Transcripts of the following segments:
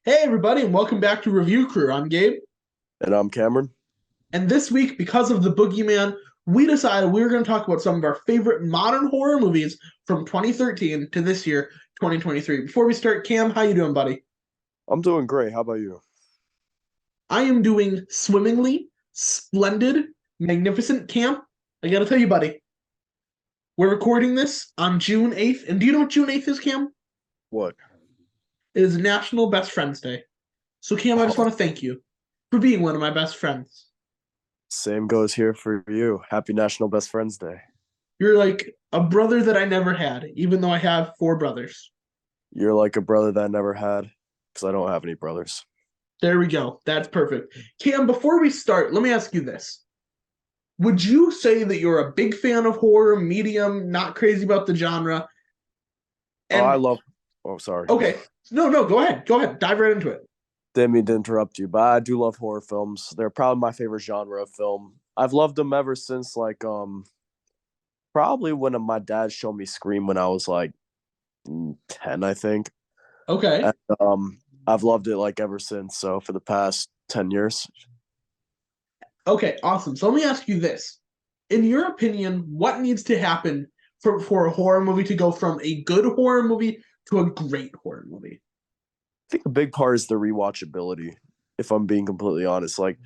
Hey, everybody, and welcome back to Review Crew. I'm Gabe. And I'm Cameron. And this week, because of the Boogeyman, we decided we were going to talk about some of our favorite modern horror movies from 2013 to this year, 2023. Before we start, Cam, how you doing, buddy? I'm doing great. How about you? I am doing swimmingly, splendid, magnificent, Cam. I got to tell you, buddy, we're recording this on June 8th. And do you know what June 8th is, Cam? What? It is National Best Friends Day. So, Cam, I just Oh, want to thank you for being one of my best friends. same goes here for you. Happy National Best Friends Day. You're like a brother that I never had, even though I have four brothers. You're like a brother that I never had because I don't have any brothers. There we go. That's perfect. Cam, before we start, let me ask you this. Would you say that you're a big fan of horror, medium, not crazy about the genre? Oh, I And love. Oh, sorry. okay, no, go ahead. Go ahead. Dive right into it. Didn't mean to interrupt you, but I do love horror films. They're probably my favorite genre of film. I've loved them ever since probably when my dad showed me Scream when I was like 10, I think. Okay. And I've loved it like ever since. So for the past 10 years. Okay, awesome. So let me ask you this. In your opinion, what needs to happen for a horror movie to go from a good horror movie to a great horror movie? I think a big part is the rewatchability. If I'm being completely honest, like,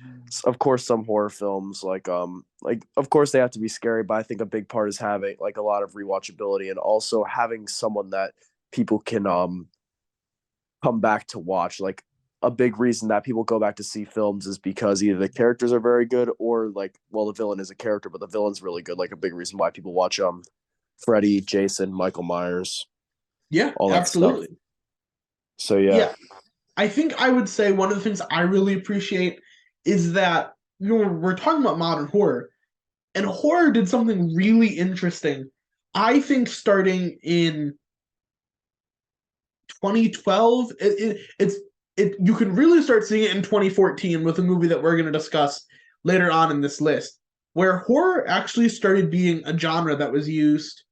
of course, some horror films, of course they have to be scary, but I think a big part is having like a lot of rewatchability and also having someone that people can come back to watch. Like a big reason that people go back to see films is because either the characters are very good or like, well, the villain is a character, but the villain's really good. Like a big reason why people watch Freddy, Jason, Michael Myers, Yeah, all that stuff. absolutely. So yeah. Yeah, I think I would say one of the things I really appreciate is that we're talking about modern horror, and horror did something really interesting. I think starting in 2012, it you can really start seeing it in 2014 with a movie that we're going to discuss later on in this list, where horror actually started being a genre that was used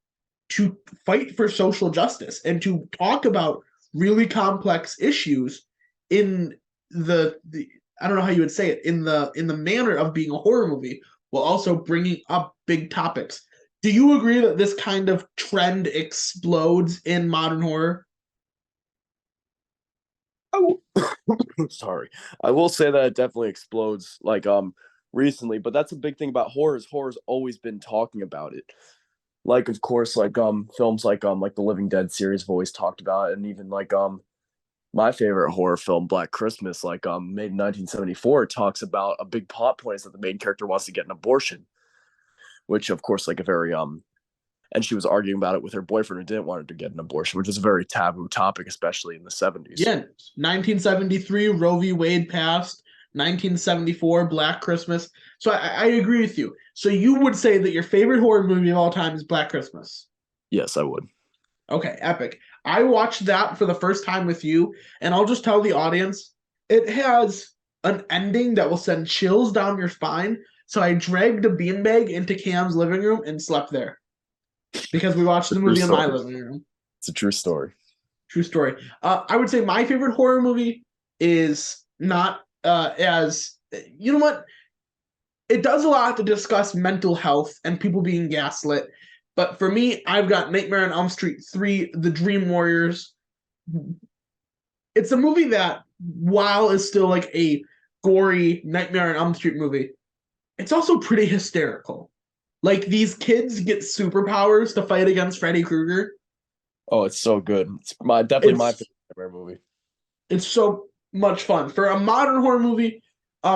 to fight for social justice and to talk about really complex issues in the I don't know how you would say it in the manner of being a horror movie while also bringing up big topics. Do you agree that this kind of trend explodes in modern horror? I will, sorry. I will say that it definitely explodes recently, but that's a big thing about horrors. Horror's always been talking about it. Like of course films like the Living Dead series have always talked about it, and even my favorite horror film, Black Christmas, made in 1974, talks about a big plot point is that the main character wants to get an abortion, which of course like a very and she was arguing about it with her boyfriend who didn't want her to get an abortion, which is a very taboo topic, especially in the 70s. Yeah, 1973, Roe v. Wade passed. 1974, Black Christmas. So I agree with you. So you would say that your favorite horror movie of all time is Black Christmas. Yes, I would. Okay, epic. I watched that for the first time with you, and I'll just tell the audience it has an ending that will send chills down your spine. So I dragged a beanbag into Cam's living room and slept there because we watched It's the a true movie in my story. living room. It's a true story. True story. I would say my favorite horror movie is not as you know what it does a lot to discuss mental health and people being gaslit. But for me, I've got Nightmare on Elm Street 3, The Dream Warriors. It's a movie that, while is still like a gory Nightmare on Elm Street movie, it's also pretty hysterical. Like these kids get superpowers to fight against Freddy Krueger. Oh, it's so good. It's definitely my It's favorite movie. it's so much fun. For a modern horror movie,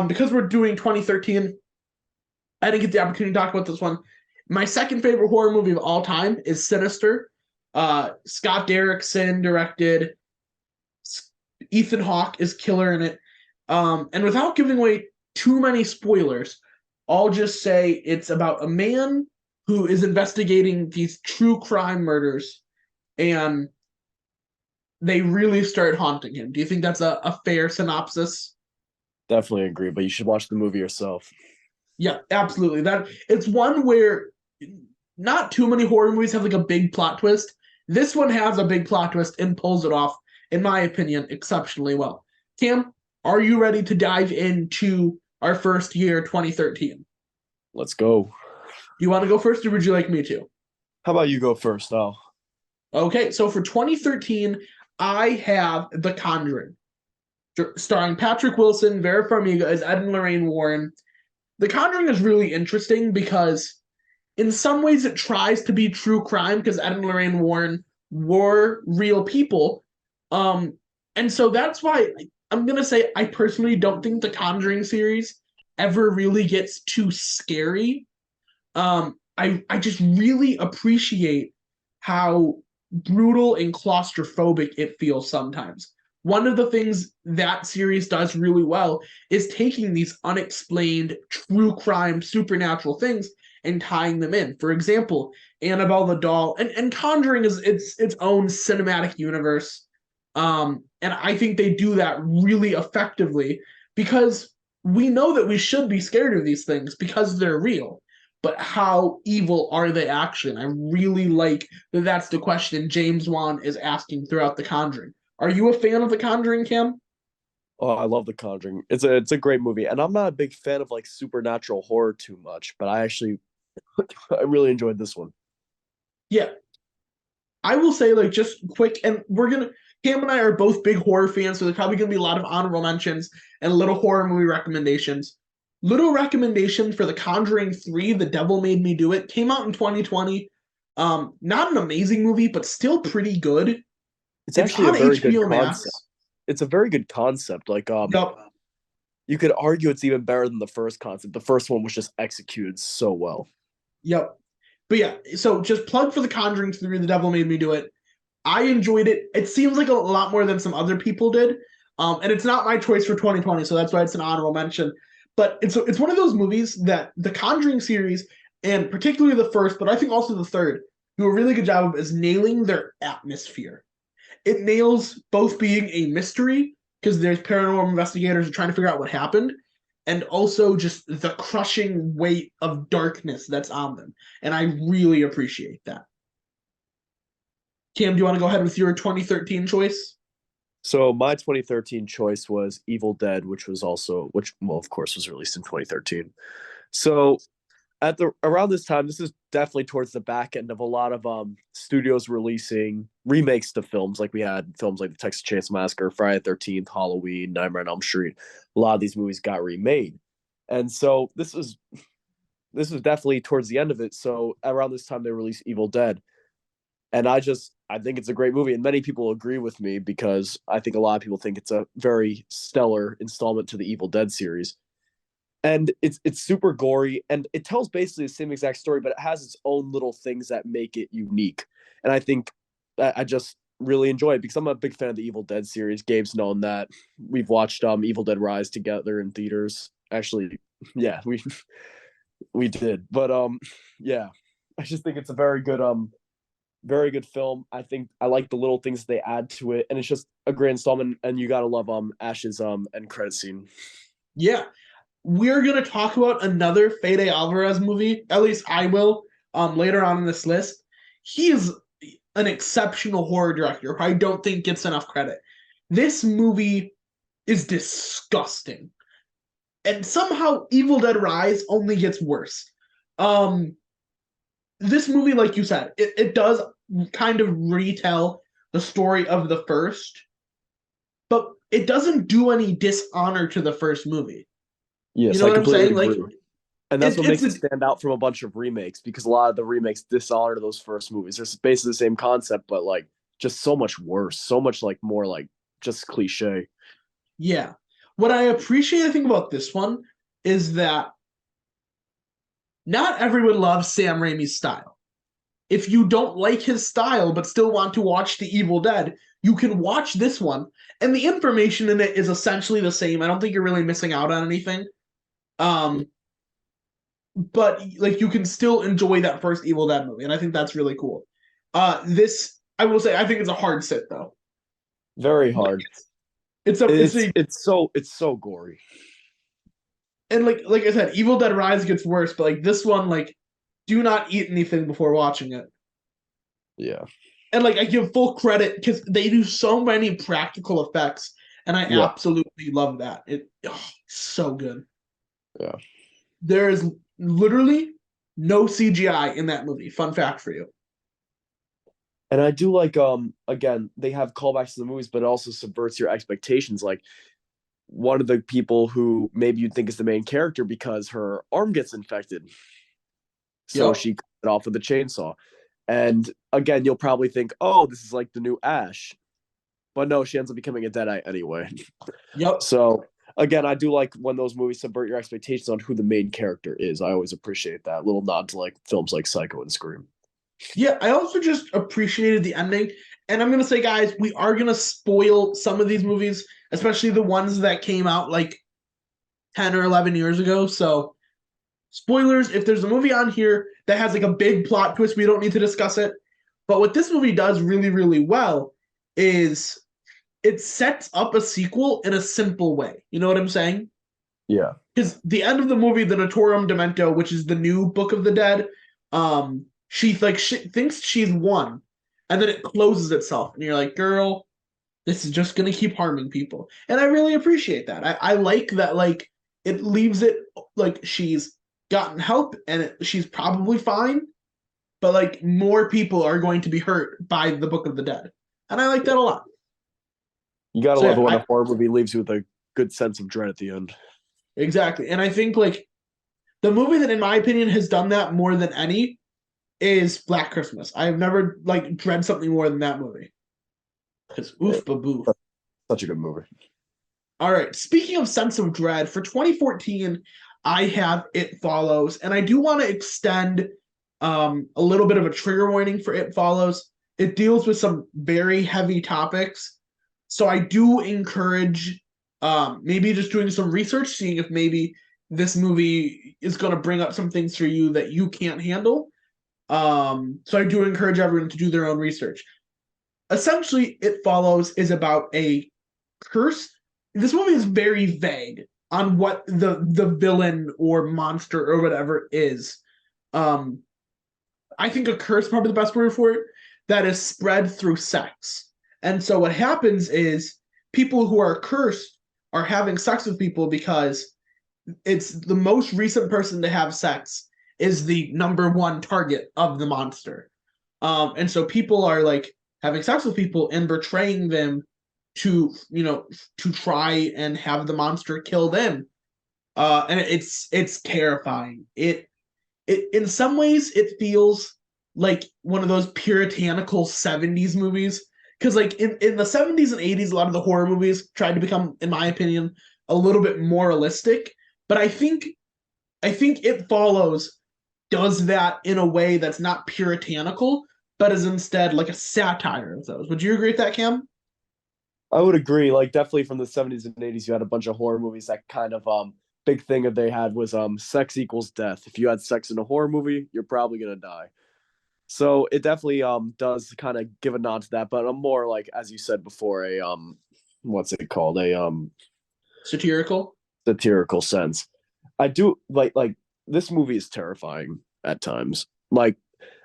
because we're doing 2013, I didn't get the opportunity to talk about this one. My second favorite horror movie of all time is Sinister. Scott Derrickson directed. Ethan Hawke is killer in it. And without giving away too many spoilers, I'll just say it's about a man who is investigating these true crime murders, and they really start haunting him. Do you think that's a fair synopsis? Definitely agree, but you should watch the movie yourself. Yeah, absolutely. That it's one where not too many horror movies have like a big plot twist. This one has a big plot twist and pulls it off, in my opinion, exceptionally well. Cam, are you ready to dive into our first year, 2013? Let's go. Do you want to go first, or would you like me to? How about you go first now? Okay, so for 2013, I have The Conjuring, starring Patrick Wilson, Vera Farmiga as Ed and Lorraine Warren. The Conjuring is really interesting because, in some ways, it tries to be true crime because Ed and Lorraine Warren were real people. Um, and so that's why I'm gonna say I personally don't think the Conjuring series ever really gets too scary. I just really appreciate how brutal and claustrophobic it feels sometimes. One of the things that series does really well is taking these unexplained true crime supernatural things and tying them in. For example, Annabelle the doll and Conjuring is its own cinematic universe. And I think they do that really effectively because we know that we should be scared of these things because they're real, but how evil are they actually? And I really like that that's the question James Wan is asking throughout The Conjuring. Are you a fan of The Conjuring, Cam? Oh, I love The Conjuring. It's a great movie, and I'm not a big fan of like supernatural horror too much, but I actually I really enjoyed this one. Yeah, I will say like just quick, and we're gonna Cam and I are both big horror fans, so there's probably gonna be a lot of honorable mentions and little horror movie recommendations. Little recommendation for The Conjuring 3, The Devil Made Me Do It, came out in 2020. Not an amazing movie, but still pretty good. It's It's actually a on very good HBO concept. Max. It's a very good concept. Yep. You could argue it's even better than the first concept. The first one was just executed so well. Yep. But yeah, so just plug for The Conjuring 3, The Devil Made Me Do It. I enjoyed it. It seems like a lot more than some other people did. And it's not my choice for 2020, so that's why it's an honorable mention. But it's one of those movies that the Conjuring series, and particularly the first, but I think also the third, do a really good job of is nailing their atmosphere. It nails both being a mystery because there's paranormal investigators trying to figure out what happened, and also just the crushing weight of darkness that's on them. And I really appreciate that. Cam, do you want to go ahead with your 2013 choice? So my 2013 choice was Evil Dead, which well, of course, was released in 2013. So at the around this time, this is definitely towards the back end of a lot of studios releasing remakes to films. Like we had films like The Texas Chainsaw Massacre, Friday the 13th, Halloween, Nightmare on Elm Street. A lot of these movies got remade, and so this was definitely towards the end of it. So around this time, they released Evil Dead, and I think it's a great movie, and many people agree with me because I think a lot of people think it's a very stellar installment to the Evil Dead series. And it's super gory, and it tells basically the same exact story, but it has its own little things that make it unique. And I think I just really enjoy it because I'm a big fan of the Evil Dead series. Gabe's known that. We've watched Evil Dead Rise together in theaters. Actually, yeah, we did. But yeah, I just think it's a very good film. I think I like the little things they add to it, and it's just a great installment. And you gotta love Ash's end credit scene. Yeah, we're gonna talk about another Fede Alvarez movie. At least I will. Later on in this list, he is an exceptional horror director who I don't think gets enough credit. This movie is disgusting, and somehow Evil Dead Rise only gets worse. Um, this movie, like you said, it does kind of retell the story of the first, but it doesn't do any dishonor to the first movie. You Yes, know I what I'm completely saying? Like agree. And that's what it's makes it a stand out from a bunch of remakes because a lot of the remakes dishonor those first movies. They're basically the same concept, but like just so much worse, so much like more like just cliche. yeah. What I appreciate, I think, about this one is that not everyone loves Sam Raimi's style. If you don't like his style but still want to watch The Evil Dead, you can watch this one, and the information in it is essentially the same. I don't think you're really missing out on anything. Um, but like you can still enjoy that first Evil Dead movie, and I think that's really cool. This I will say I think it's a hard sit though. Very hard. It's a It's so gory. and like I said, Evil Dead Rise gets worse, but like this one, like do not eat anything before watching it. Yeah. And like I give full credit because they do so many practical effects and I Yeah, absolutely love that. So good. yeah. There is literally no CGI in that movie. Fun fact for you. And I do like again, they have callbacks to the movies, but it also subverts your expectations. Like one of the people who maybe you'd think is the main character because her arm gets infected. So Yep. she cut it off with a chainsaw. And again, you'll probably think, oh, this is like the new Ash. But no, she ends up becoming a Deadite anyway. Yep. So again, I do like when those movies subvert your expectations on who the main character is. I always appreciate that little nod to like films like Psycho and Scream. Yeah, I also just appreciated the ending. And I'm gonna say, guys, we are gonna spoil some of these movies, especially the ones that came out like 10 or 11 years ago. So, spoilers, if there's a movie on here that has like a big plot twist, we don't need to discuss it. But what this movie does really, really well is it sets up a sequel in a simple way. You know what I'm saying? Yeah. Because the end of the movie, the Notorium Demento, which is the new Book of the Dead, she thinks she's won, and then it closes itself, and you're like, girl, this is just gonna keep harming people, and I really appreciate that. I like that, like it leaves it like she's gotten help and she's probably fine, but like more people are going to be hurt by the Book of the Dead, and I like that a lot. You gotta So love yeah, it when I a horror movie leaves you with a good sense of dread at the end. exactly, and I think like the movie that, in my opinion, has done that more than any is Black Christmas. I have never like dread something more than that movie. Because Yeah, oof baboof. such a good movie. All right. Speaking of sense of dread, for 2014, I have It Follows, and I do want to extend a little bit of a trigger warning for It Follows. It deals with some very heavy topics, so I do encourage maybe just doing some research, seeing if maybe this movie is going to bring up some things for you that you can't handle. So I do encourage everyone to do their own research. Essentially, It Follows is about a curse. This movie is very vague on what the villain or monster or whatever is. Um, I think a curse is probably the best word for it that is spread through sex. And so what happens is people who are cursed are having sex with people because it's the most recent person to have sex is the number one target of the monster. And so people are like having sex with people and betraying them to, to try and have the monster kill them. And it's terrifying. It in some ways it feels like one of those puritanical 70s movies. Because like in the 70s and 80s, a lot of the horror movies tried to become, in my opinion, a little bit moralistic. But I think It Follows does that in a way that's not puritanical, but is instead like a satire of those. Would you agree with that, Cam? I would agree. Like definitely from the 70s and 80s, you had a bunch of horror movies that kind of big thing that they had was sex equals death. If you had sex in a horror movie, you're probably gonna die. So it definitely does kind of give a nod to that, but I'm more like as you said before, a what's it called? A Satirical? satirical sense. I do like this movie is terrifying at times. Like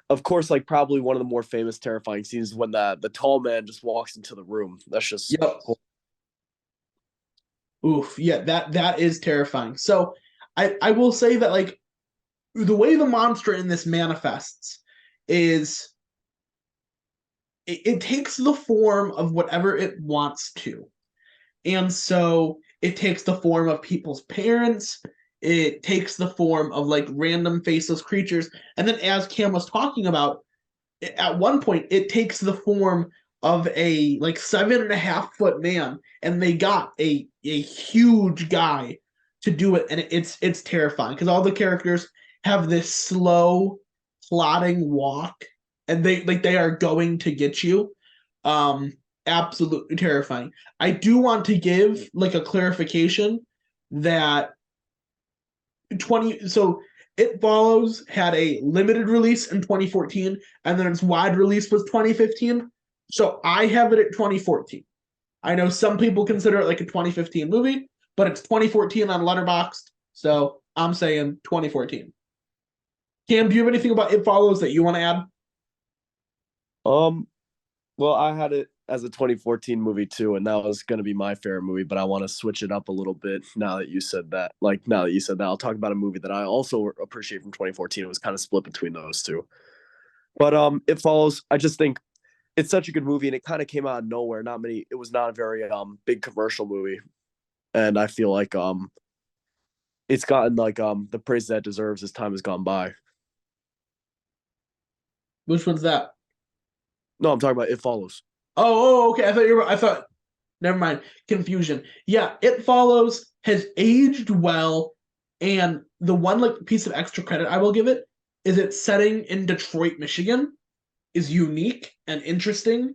of course, like probably one of the more famous terrifying scenes is when the tall man just walks into the room. That's just Yep. Oof. Yeah, that is terrifying. So I will say that like the way the monster in this manifests is it takes the form of whatever it wants to. And so it takes the form of people's parents. It takes the form of like random faceless creatures. And then, as Cam was talking about, at one point, it takes the form of a like 7.5 foot man, and they got a huge guy to do it, and it's terrifying because all the characters have this slow, plodding walk, and they are going to get you. Um, Absolutely terrifying. I do want to give like a clarification that 20 so It Follows had a limited release in 2014 and then its wide release was 2015. So I have it at 2014. I know some people consider it like a 2015 movie, but it's 2014 on Letterboxd. So I'm saying 2014. Cam, do you have anything about It Follows that you want to add? um well, I had it as a 2014 movie too, and that was going to be my favorite movie, but I want to switch it up a little bit now that you said that. Like now that you said that, I'll talk about a movie that I also appreciate from 2014. It was kind of split between those two. But It Follows, I just think it's such a good movie, and it kind of came out of nowhere. It was not a very big commercial movie, and I feel like it's gotten like the praise that it deserves as time has gone by. Which one's that? No, I'm talking about It Follows. Okay. I thought. Never mind. Confusion. Yeah, It Follows has aged well, and the one like piece of extra credit I will give it is its setting in Detroit, Michigan, is unique and interesting,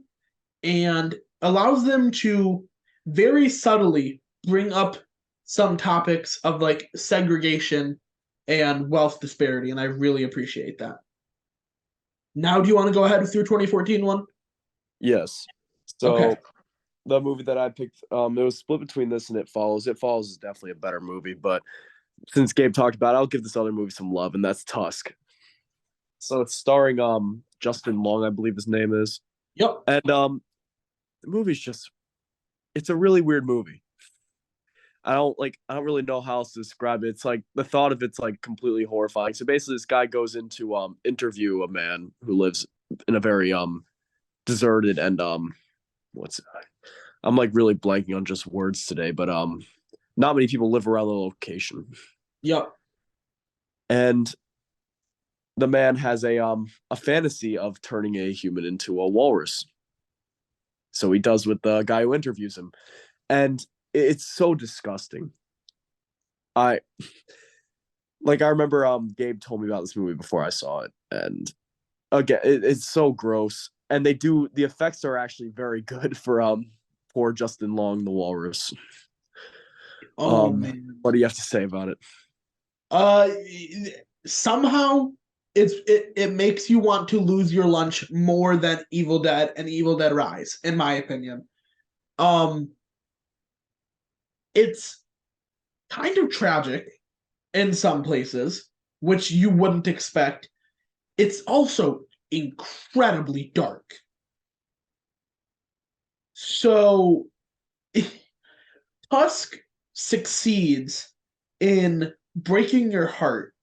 and allows them to very subtly bring up some topics of like segregation and wealth disparity, and I really appreciate that. Now, do you want to go ahead with your 2014 one? Yes. Okay. So the movie that I picked, it was split between this and It Follows. It Follows is definitely a better movie, but since Gabe talked about it, I'll give this other movie some love, and that's Tusk. So it's starring Justin Long, I believe his name is. Yep. And the movie's just it's a really weird movie. I don't really know how else to describe it. It's like the thought of it's like completely horrifying. So basically this guy goes into interview a man who lives in a very deserted and what's I'm like really blanking on just words today, but not many people live around the location. Yep. And the man has a fantasy of turning a human into a walrus. So he does with the guy who interviews him. And it's so disgusting. I I remember Gabe told me about this movie before I saw it, and again it's so gross. And the effects are actually very good for poor Justin Long the walrus. Oh man. What do you have to say about it? Uh, Somehow it makes you want to lose your lunch more than Evil Dead and Evil Dead Rise, in my opinion. Um, it's kind of tragic in some places, which you wouldn't expect. It's also incredibly dark. So Tusk succeeds in breaking your heart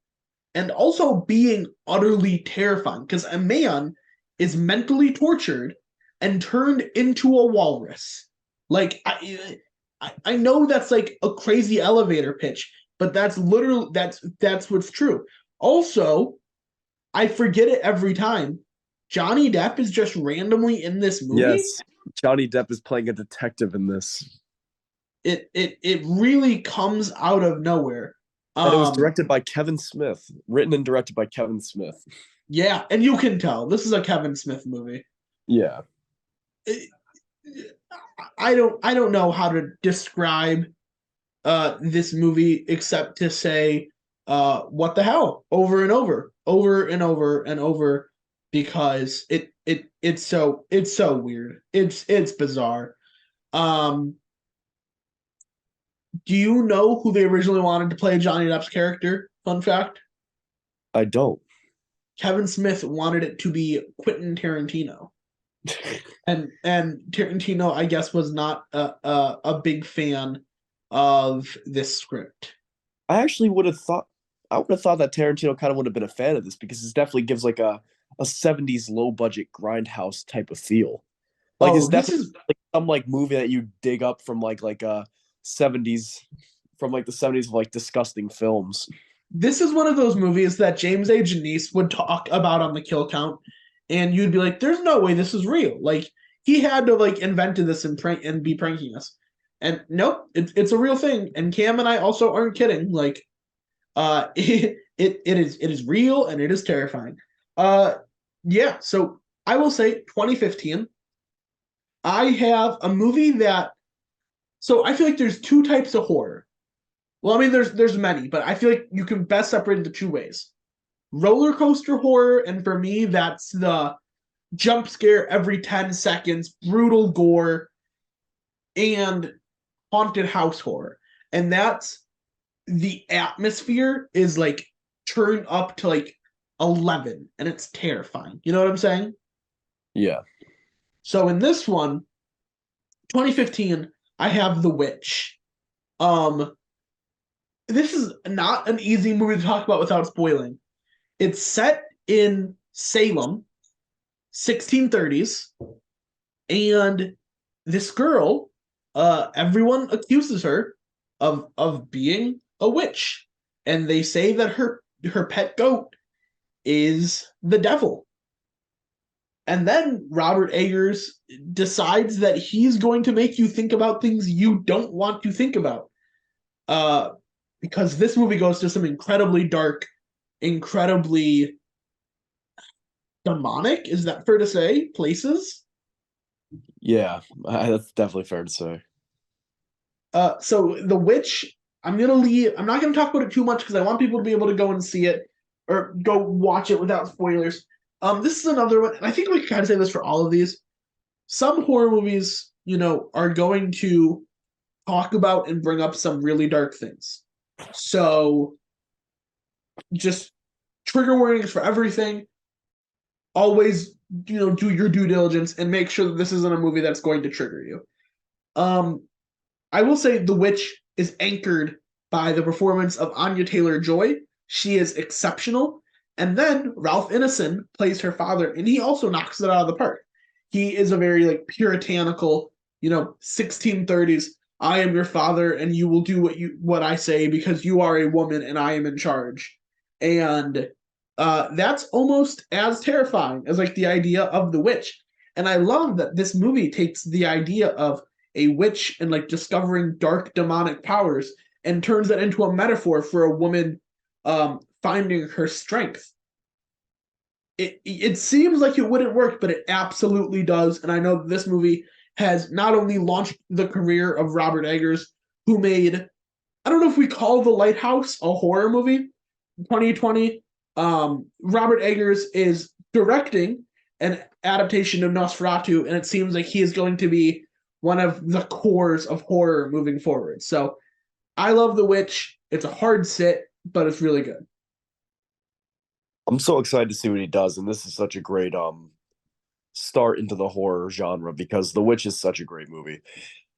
and also being utterly terrifying because a man is mentally tortured and turned into a walrus. Like I know that's like a crazy elevator pitch, but that's literally that's what's true. Also, I forget it every time. Johnny Depp is just randomly in this movie. Yes, Johnny Depp is playing a detective in this. It really comes out of nowhere. And it was Um, directed by Kevin Smith, written and directed by Kevin Smith. yeah, and you can tell this is a Kevin Smith movie. Yeah. It, I don't know how to describe this movie except to say what the hell over and over and over and over because it's so weird. It's bizarre. Um do you know who they originally wanted to play Johnny Depp's character? Fun fact. I don't. Kevin Smith wanted it to be Quentin Tarantino. And Tarantino, I guess, was not a big fan of this script. I actually would have thought that Tarantino kind of would have been a fan of this because it definitely gives like a 70s low budget grindhouse type of feel. Like it's Oh, this definitely is like some like movie that you dig up from like a 70s from like the 70s of like disgusting films. this is one of those movies that James A. Janice would talk about on the kill count, and you'd be like, "There's no way this is real." Like he had to like invented this and be pranking us. And nope, it's a real thing. And Cam and I also aren't kidding. Like, it is real and it is terrifying. Uh, yeah. So I will say 2015. I have a movie that. So I feel like there's two types of horror. Well, I mean, there's many, but I feel like you can best separate into two ways: roller coaster horror, and for me, that's the jump scare every 10 seconds, brutal gore, and haunted house horror. And that's the atmosphere is like turned up to like 11 and it's terrifying. You know what I'm saying? Yeah. So in this one, 2015, I have The Witch. Um, this is not an easy movie to talk about without spoiling. It's set in Salem, 1630s, and this girl, everyone accuses her of being a witch, and they say that her pet goat is the devil. And then Robert Eggers decides that he's going to make you think about things you don't want to think about. Uh, because this movie goes to some incredibly dark, incredibly demonic, is that fair to say, places? Yeah, that's definitely fair to say. So The Witch, I'm gonna leave. I'm not gonna talk about it too much because I want people to be able to go and see it or go watch it without spoilers. This is another one, and I think we can kind of say this for all of these. Some horror movies, are going to talk about and bring up some really dark things. So just trigger warnings for everything. Always, do your due diligence and make sure that this isn't a movie that's going to trigger you. Um, I will say The Witch is anchored by the performance of Anya Taylor-Joy. She is exceptional. And then Ralph Ineson plays her father, and he also knocks it out of the park. He is a very like puritanical, 1630s. I am your father, and you will do what I say because you are a woman and I am in charge. And that's almost as terrifying as like the idea of the witch. And I love that this movie takes the idea of a witch and like discovering dark demonic powers and turns that into a metaphor for a woman finding her strength. It seems like it wouldn't work, but it absolutely does. And I know this movie has not only launched the career of Robert Eggers, who made, I don't know if we call The Lighthouse a horror movie, 2020. Robert Eggers is directing an adaptation of Nosferatu, and it seems like he is going to be one of the cores of horror moving forward. So I love The Witch. It's a hard sit, but it's really good. I'm so excited to see what he does, and this is such a great start into the horror genre because The Witch is such a great movie.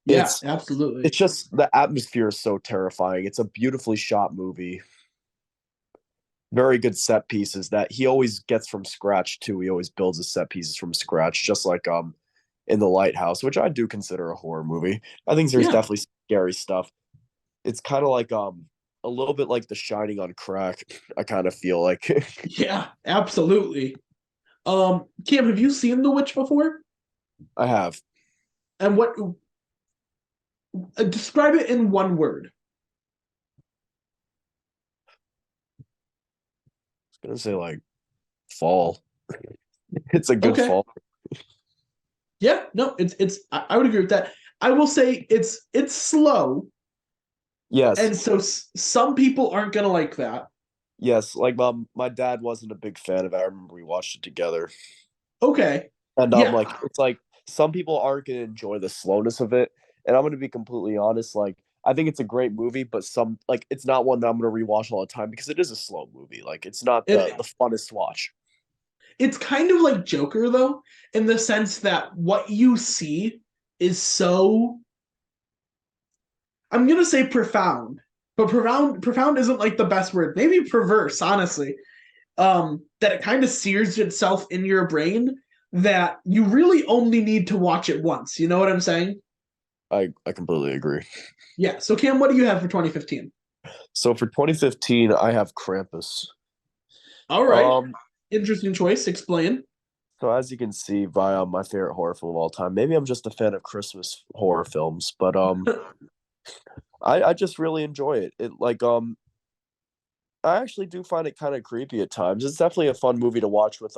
Yeah, It's absolutely. it's just the atmosphere is so terrifying. It's a beautifully shot movie. Very good set pieces that he always gets from scratch too. He always builds his set pieces from scratch, just like in The Lighthouse, which I do consider a horror movie. I think there's Yeah, definitely scary stuff. It's kind of like a little bit like The Shining on crack. I kind of feel like yeah, absolutely. Cam, have you seen The Witch before? I have. And what describe it in one word? I was gonna say like fall. It's a good Okay. fall. Yeah, no, it's I would agree with that. I will say it's slow, Yes, and so some people aren't gonna like that. yes. Like my dad wasn't a big fan of it. I remember we watched it together, Okay. and Yeah, like it's like some people aren't gonna enjoy the slowness of it. And I'm gonna be completely honest. Like I think it's a great movie, but some like it's not one that I'm gonna rewatch all the time because it is a slow movie. Like it's not the it funnest watch. it's kind of like Joker though, in the sense that what you see is so, I'm gonna say profound, but profound isn't like the best word. Maybe perverse, honestly. That it kind of sears itself in your brain that you really only need to watch it once. You know what I'm saying? I completely agree. Yeah. So Cam, what do you have for 2015? So for 2015, I have Krampus. All right. Um, Interesting choice. Explain. so as you can see by my favorite horror film of all time, maybe I'm just a fan of Christmas horror films, but I just really enjoy it. It like I actually do find it kind of creepy at times. It's definitely a fun movie to watch with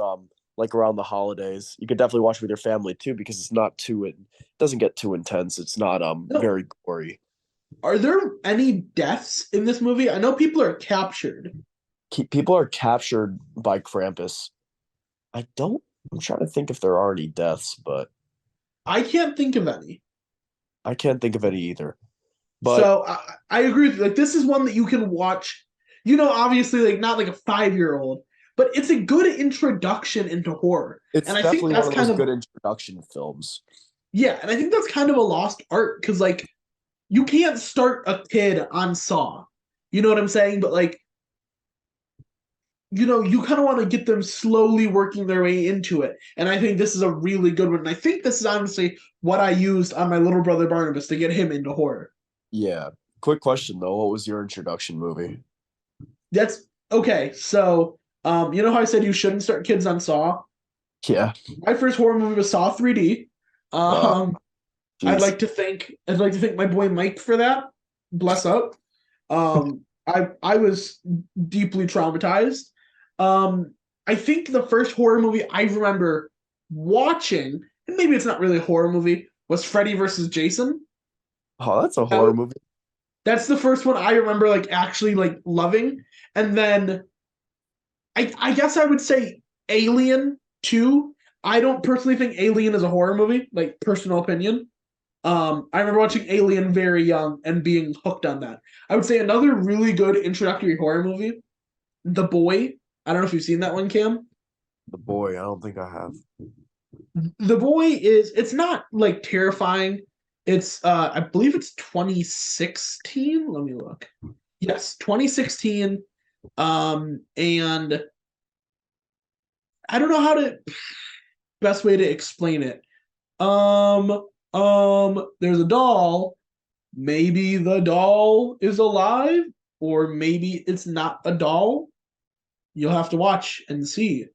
like around the holidays. You could definitely watch with your family too because it's not too it doesn't get too intense. It's not No. very gory. Are there any deaths in this movie? I know people are captured. People are captured by Krampus. I don't. I'm trying to think if there are any deaths, but I can't think of any. I can't think of any either. But So I agree with you. Like this is one that you can watch. Obviously, like not like a 5 year old, but it's a good introduction into horror. it's And I think definitely one that's of kind those of good introduction films. Yeah, and I think that's kind of a lost art because like you can't start a kid on Saw. You know what I'm saying? But like, you kind of want to get them slowly working their way into it. And I think this is a really good one. And I think this is honestly what I used on my little brother Barnabas to get him into horror. Yeah. Quick question though, what was your introduction movie? That's okay. So, you know how I said you shouldn't start kids on Saw? Yeah. My first horror movie was Saw 3D. Uh, Um, jeez. I'd like to thank my boy Mike for that. Bless up. I was deeply traumatized. I think the first horror movie I remember watching, and maybe it's not really a horror movie, was Freddy versus Jason. Oh, that's a That horror was, movie. that's the first one I remember like actually like loving. And then I guess I would say Alien 2. I don't personally think Alien is a horror movie, like personal opinion. I remember watching Alien very young and being hooked on that. I would say another really good introductory horror movie, The Boy. I don't know if you've seen that one, Cam. The Boy, I don't think I have. The Boy it's not like terrifying. It's I believe it's 2016. Let me look. Yes, 2016. And I don't know how to best way to explain it. There's a doll. Maybe the doll is alive, or maybe it's not a doll. You'll have to watch and see,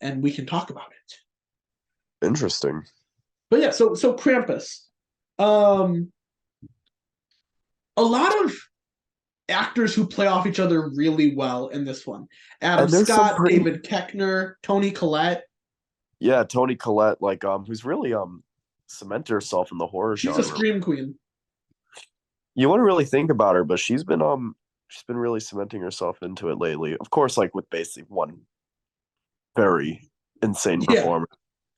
and we can talk about it. Interesting. But yeah, so Krampus. Um, a lot of actors who play off each other really well in this one. Adam And there's some Scott, pretty David Koechner, Tony Collette. yeah, Tony Collette, like who's really cemented herself in the horror She's a genre. scream queen. You wouldn't really think about her, but she's been really cementing herself into it lately. Of course, like with basically one very insane Yeah, performance,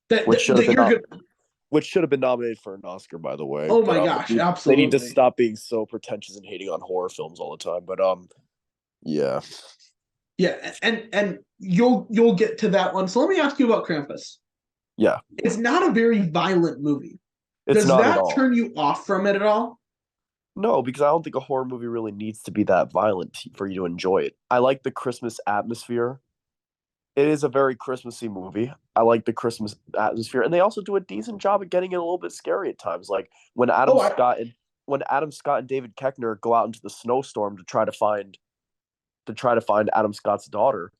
that, which that, should have that been you're not good. which should have been nominated for an Oscar, by the way. Oh But my gosh, they need to absolutely. stop being so pretentious and hating on horror films all the time. But yeah, Yeah, and you'll get to that one. So let me ask you about Krampus. yeah, It's not a very violent movie. it's Does not at that all. turn you off from it at all? No, because I don't think a horror movie really needs to be that violent for you to enjoy it. I like the Christmas atmosphere. It is a very Christmassy movie. I like the Christmas atmosphere, and they also do a decent job at getting it a little bit scary at times. Like Oh, I When Adam Scott and David Koechner go out into the snowstorm to try to find Adam Scott's daughter,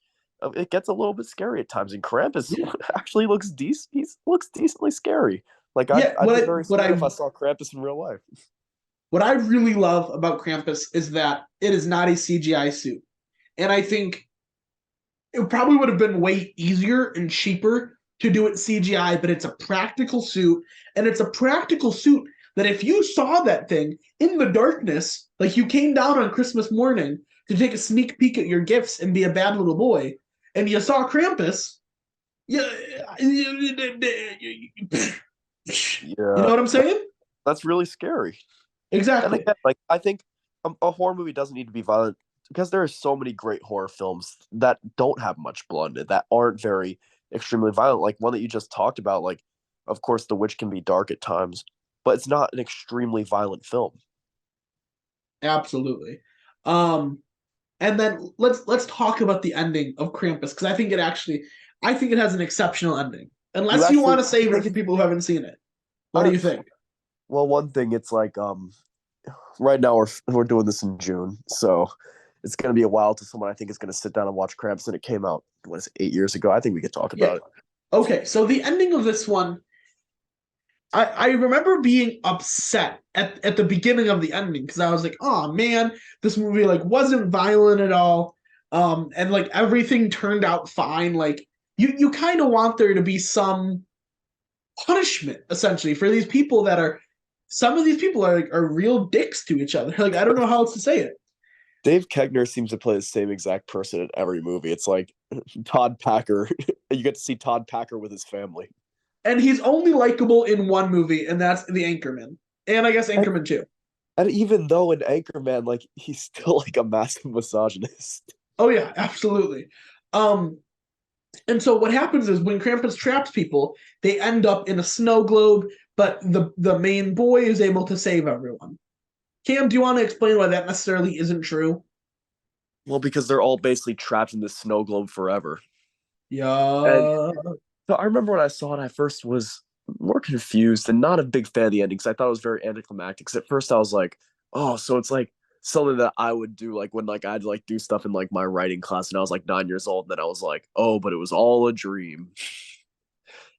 it gets a little bit scary at times. And Krampus yeah actually looks decent. He looks decently scary. Like yeah. I'd be very scared if I saw Krampus in real life. What I really love about Krampus is that it is not a CGI suit, and I think it probably would have been way easier and cheaper to do it CGI, but it's a practical suit, and it's a practical suit that if you saw that thing in the darkness, like you came down on Christmas morning to take a sneak peek at your gifts and be a bad little boy, and you saw Krampus, yeah, you know Yeah, what I'm saying? that's really scary. And Exactly. again, like I think a horror movie doesn't need to be violent because there are so many great horror films that don't have much blood that aren't very extremely violent. Like one that you just talked about, like of course The Witch can be dark at times, but it's not an extremely violent film. Absolutely. Um, and then let's talk about the ending of Krampus because I think it has an exceptional ending. You Unless you want actually to save it think for people who haven't seen it. What do uh, you think? well, one thing it's like right now we're doing this in June, so it's gonna be a while till someone I think is gonna sit down and watch Krampus, and it came out what is it, 8 years ago. I think we could talk Yeah. about it. Okay, so the ending of this one, I remember being upset at the beginning of the ending because I was like, oh man, this movie like wasn't violent at all. And like everything turned out fine. Like you kind of want there to be some punishment essentially for these people that are some of these people are like are real dicks to each other. Like I don't know how else to say it. Dave Koechner seems to play the same exact person in every movie. It's like Todd Packer. You get to see Todd Packer with his family. And he's only likable in one movie, and that's The Anchorman. And I guess And, Anchorman 2. and even though in Anchorman, like he's still like a massive misogynist. Oh yeah, absolutely. Um and so what happens is when Krampus traps people, they end up in a snow globe but the main boy is able to save everyone. Cam, do you want to explain why that necessarily isn't true? Well, because they're all basically trapped in this snow globe forever. And Yeah. so I remember when I saw it, I first was more confused and not a big fan of the ending because I thought it was very anticlimactic. Because at first I was like, oh, so it's like something that I would do like when like I'd like do stuff in like my writing class and I was like 9 years old. And then I was like, oh, but it was all a dream.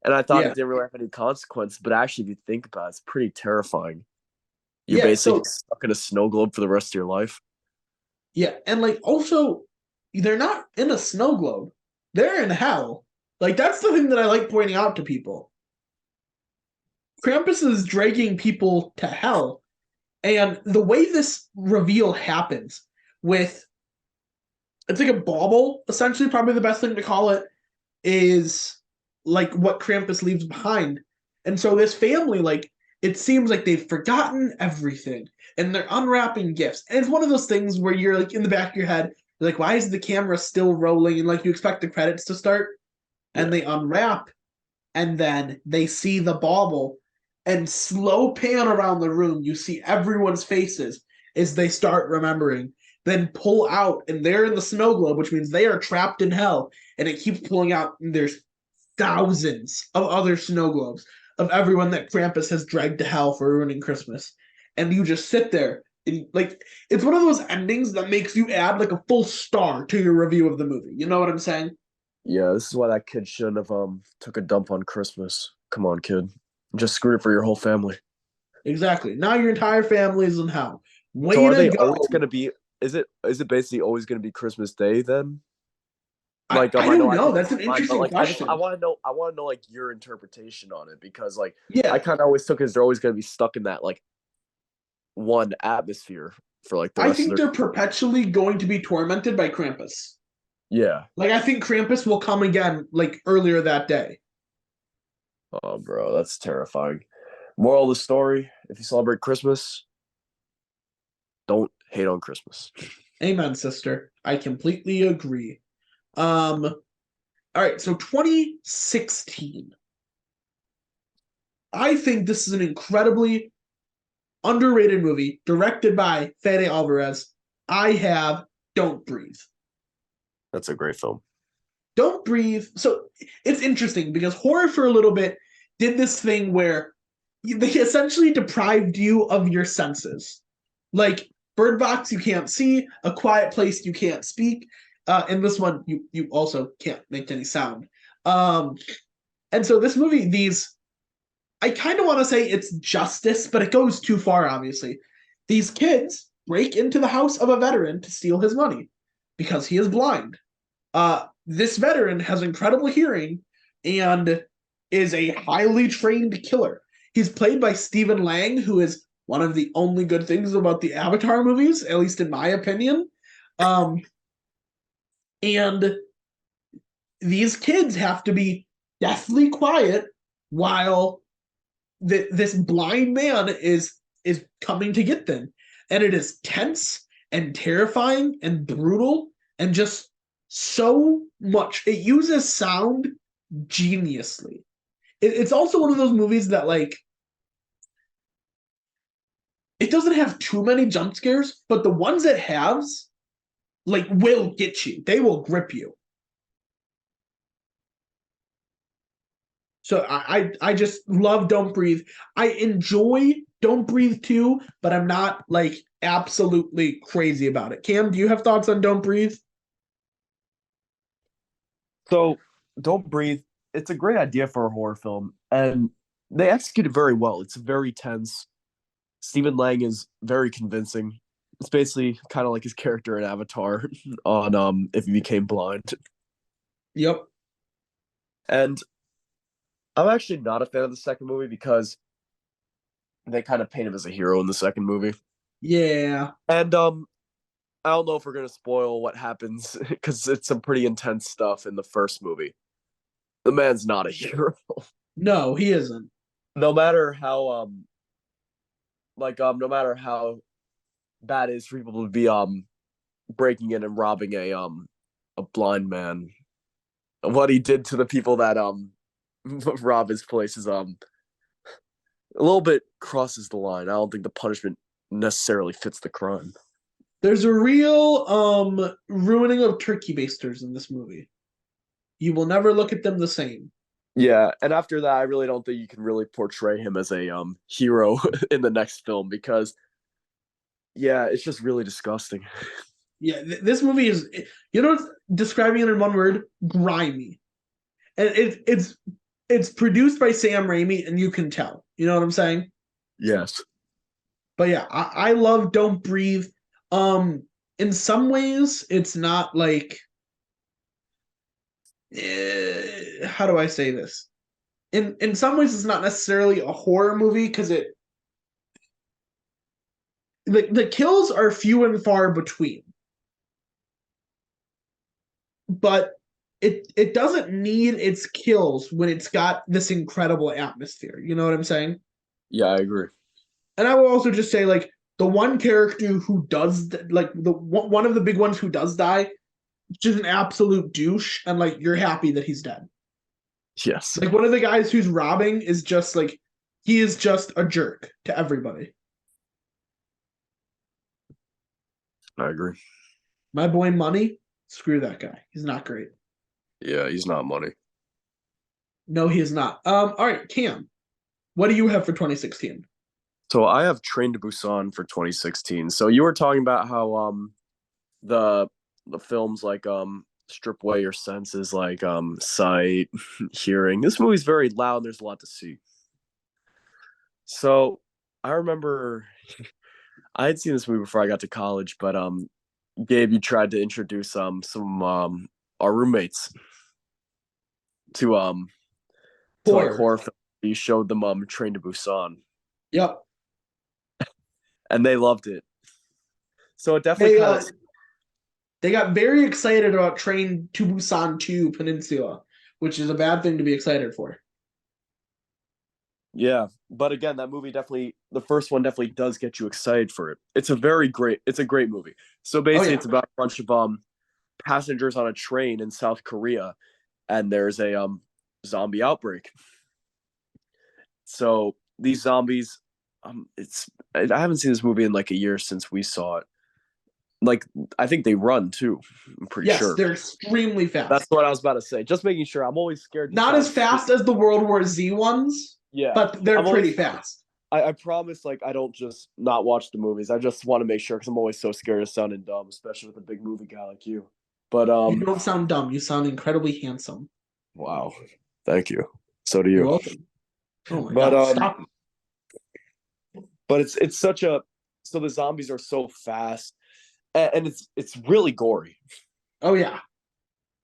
And I thought Yeah. it didn't really have any consequence, but actually, if you think about it, it's pretty terrifying. You're Yeah. basically So just stuck in a snow globe for the rest of your life. yeah, and like also they're not in a snow globe. They're in hell. Like that's the thing that I like pointing out to people. Krampus is dragging people to hell. And the way this reveal happens with it's like a bauble, essentially, probably the best thing to call it, is like what Krampus leaves behind. And so this family, like, it seems like they've forgotten everything and they're unwrapping gifts. And it's one of those things where you're like in the back of your head, you're like, why is the camera still rolling? And like you expect the credits to start, and Yeah. they unwrap, and then they see the bauble and slow pan around the room. You see everyone's faces as they start remembering, then pull out, and they're in the snow globe, which means they are trapped in hell. And it keeps pulling out, and there's thousands of other snow globes of everyone that Krampus has dragged to hell for ruining Christmas. And you just sit there. And, like, it's one of those endings that makes you add like a full star to your review of the movie. You know what I'm saying? Yeah, this is why that kid shouldn't have took a dump on Christmas. Come on, kid. Just screwed it for your whole family. Exactly. Now your entire family is in hell. So Way are to they always go. gonna be is it basically always gonna be Christmas Day then? I, Like I I know don't I know. think That's it's an fine, but interesting like I question. wanna know like your interpretation on it because like I Yeah, kinda always took it as they're always gonna be stuck in that like one atmosphere for like the I rest of think their they're perpetually going to be tormented by Krampus. yeah. Like I think Krampus will come again like earlier that day. Oh bro, that's terrifying. Moral of the story, if you celebrate Christmas, don't hate on Christmas. Amen, sister. I completely agree. All right, so 2016. I think this is an incredibly underrated movie directed by Fede Alvarez. I have Don't Breathe. That's a great film. Don't Breathe. So it's interesting because horror for a little bit did this thing where they essentially deprived you of your senses. Like Bird Box, you can't see. A Quiet Place, you can't speak. In this one, you also can't make any sound. Um, and so this movie, these I kind of want to say it's justice, but it goes too far. Obviously, these kids break into the house of a veteran to steal his money because he is blind. This veteran has incredible hearing and is a highly trained killer. He's played by Stephen Lang, who is one of the only good things about the Avatar movies, at least in my opinion. Um, and these kids have to be deathly quiet while this blind man is coming to get them, and it is tense and terrifying and brutal and just so much. It uses sound geniusly. It's also one of those movies that like it doesn't have too many jump scares, but the ones it has like will get you. They will grip you. So I just love Don't Breathe. I enjoy Don't Breathe too, but I'm not like absolutely crazy about it. Cam, do you have thoughts on Don't Breathe? So don't breathe. It's a great idea for a horror film, and they execute it very well. It's very tense. Stephen Lang is very convincing. It's basically kind of like his character in Avatar on if he became blind. Yep. And I'm actually not a fan of the second movie because they kind of paint him as a hero in the second movie. Yeah. And I don't know if we're gonna spoil what happens because it's some pretty intense stuff in the first movie. The man's not a hero. No, he isn't. No matter how no matter how bad it is for people to be breaking in and robbing a blind man, what he did to the people that rob his place is a little bit crosses the line. I don't think the punishment necessarily fits the crime. There's a real ruining of turkey basters in this movie. You will never look at them the same. Yeah, and after that, I really don't think you can really portray him as a hero in the next film because yeah, it's just really disgusting. Yeah, this movie is, you know, describing it in one word, grimy. And it's produced by Sam Raimi, and you can tell. You know what I'm saying? Yes. But yeah, I love Don't Breathe. In some ways, it's not like how do I say this? In some ways, it's not necessarily a horror movie because the kills are few and far between, but it doesn't need its kills when it's got this incredible atmosphere. You know what I'm saying? Yeah, I agree. And I will also just say, like, the one character who does, like, the one of the big ones who does die, just an absolute douche, and like you're happy that he's dead. Yes, Like one of the guys who's robbing is just like he is just a jerk to everybody. I agree. My boy Money, screw that guy. He's not great. Yeah, he's not money. No, he is not. All right, Cam, what do you have for 2016? So I have Train to Busan for 2016. So you were talking about how the the films like strip away your senses like sight, hearing. This movie's very loud and there's a lot to see. So I remember I had seen this movie before I got to college, but Gabe, you tried to introduce some our roommates to like Horror. horror films. You showed them Train to Busan Yep. and they loved it. So it definitely They kind of they got very excited about Train to Busan 2 Peninsula, which is a bad thing to be excited for. yeah, but again, that movie definitely the first one definitely does get you excited for it. It's a great movie. So Oh basically yeah. it's about a bunch of passengers on a train in South Korea and there's a zombie outbreak. So these zombies I haven't seen this movie in like a year since we saw it. Like I think they run too. I'm pretty Yes, sure. they're extremely That's fast. what I was about to say. Just making sure. I'm always scared to Not sound as stupid. fast as the World War Z ones, Yeah. but they're I'm pretty always fast. I promise like I don't just not watch the movies. I just want to make sure because I'm always so scared of sounding dumb, especially with a big movie guy like you. But You don't sound dumb. You sound incredibly handsome. wow. Thank you. So do You're you. welcome. Oh my But god, stop. but it's such a so the zombies are so fast and it's really gory. Oh yeah.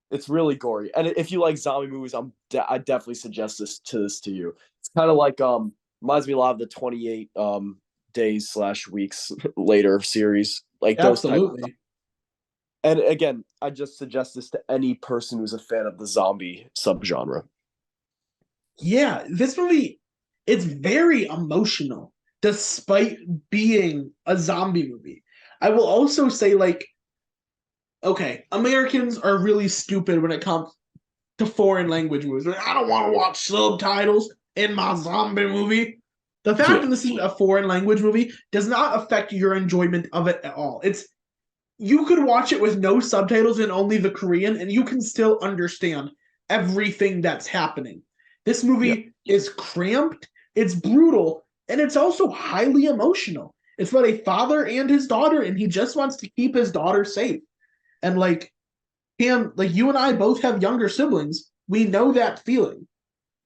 It's really gory. And if you like zombie movies, I definitely suggest this to you. It's kind of like reminds me a lot of the 28 days slash weeks later series, like those type. Absolutely. And again, I just suggest this to any person who's a fan of the zombie subgenre. Yeah, this movie, it's very emotional despite being a zombie movie. I will also say, like, okay, Americans are really stupid when it comes to foreign language movies. Like, I don't want to watch subtitles in my zombie movie. The fact Yeah. that this is a foreign language movie does not affect your enjoyment of it at all. It's you could watch it with no subtitles and only the Korean, and you can still understand everything that's happening. This Yeah. movie is cramped, it's brutal, and it's also highly emotional. It's about a father and his daughter, and he just wants to keep his daughter safe. And like him, like you and I both have younger siblings, we know that feeling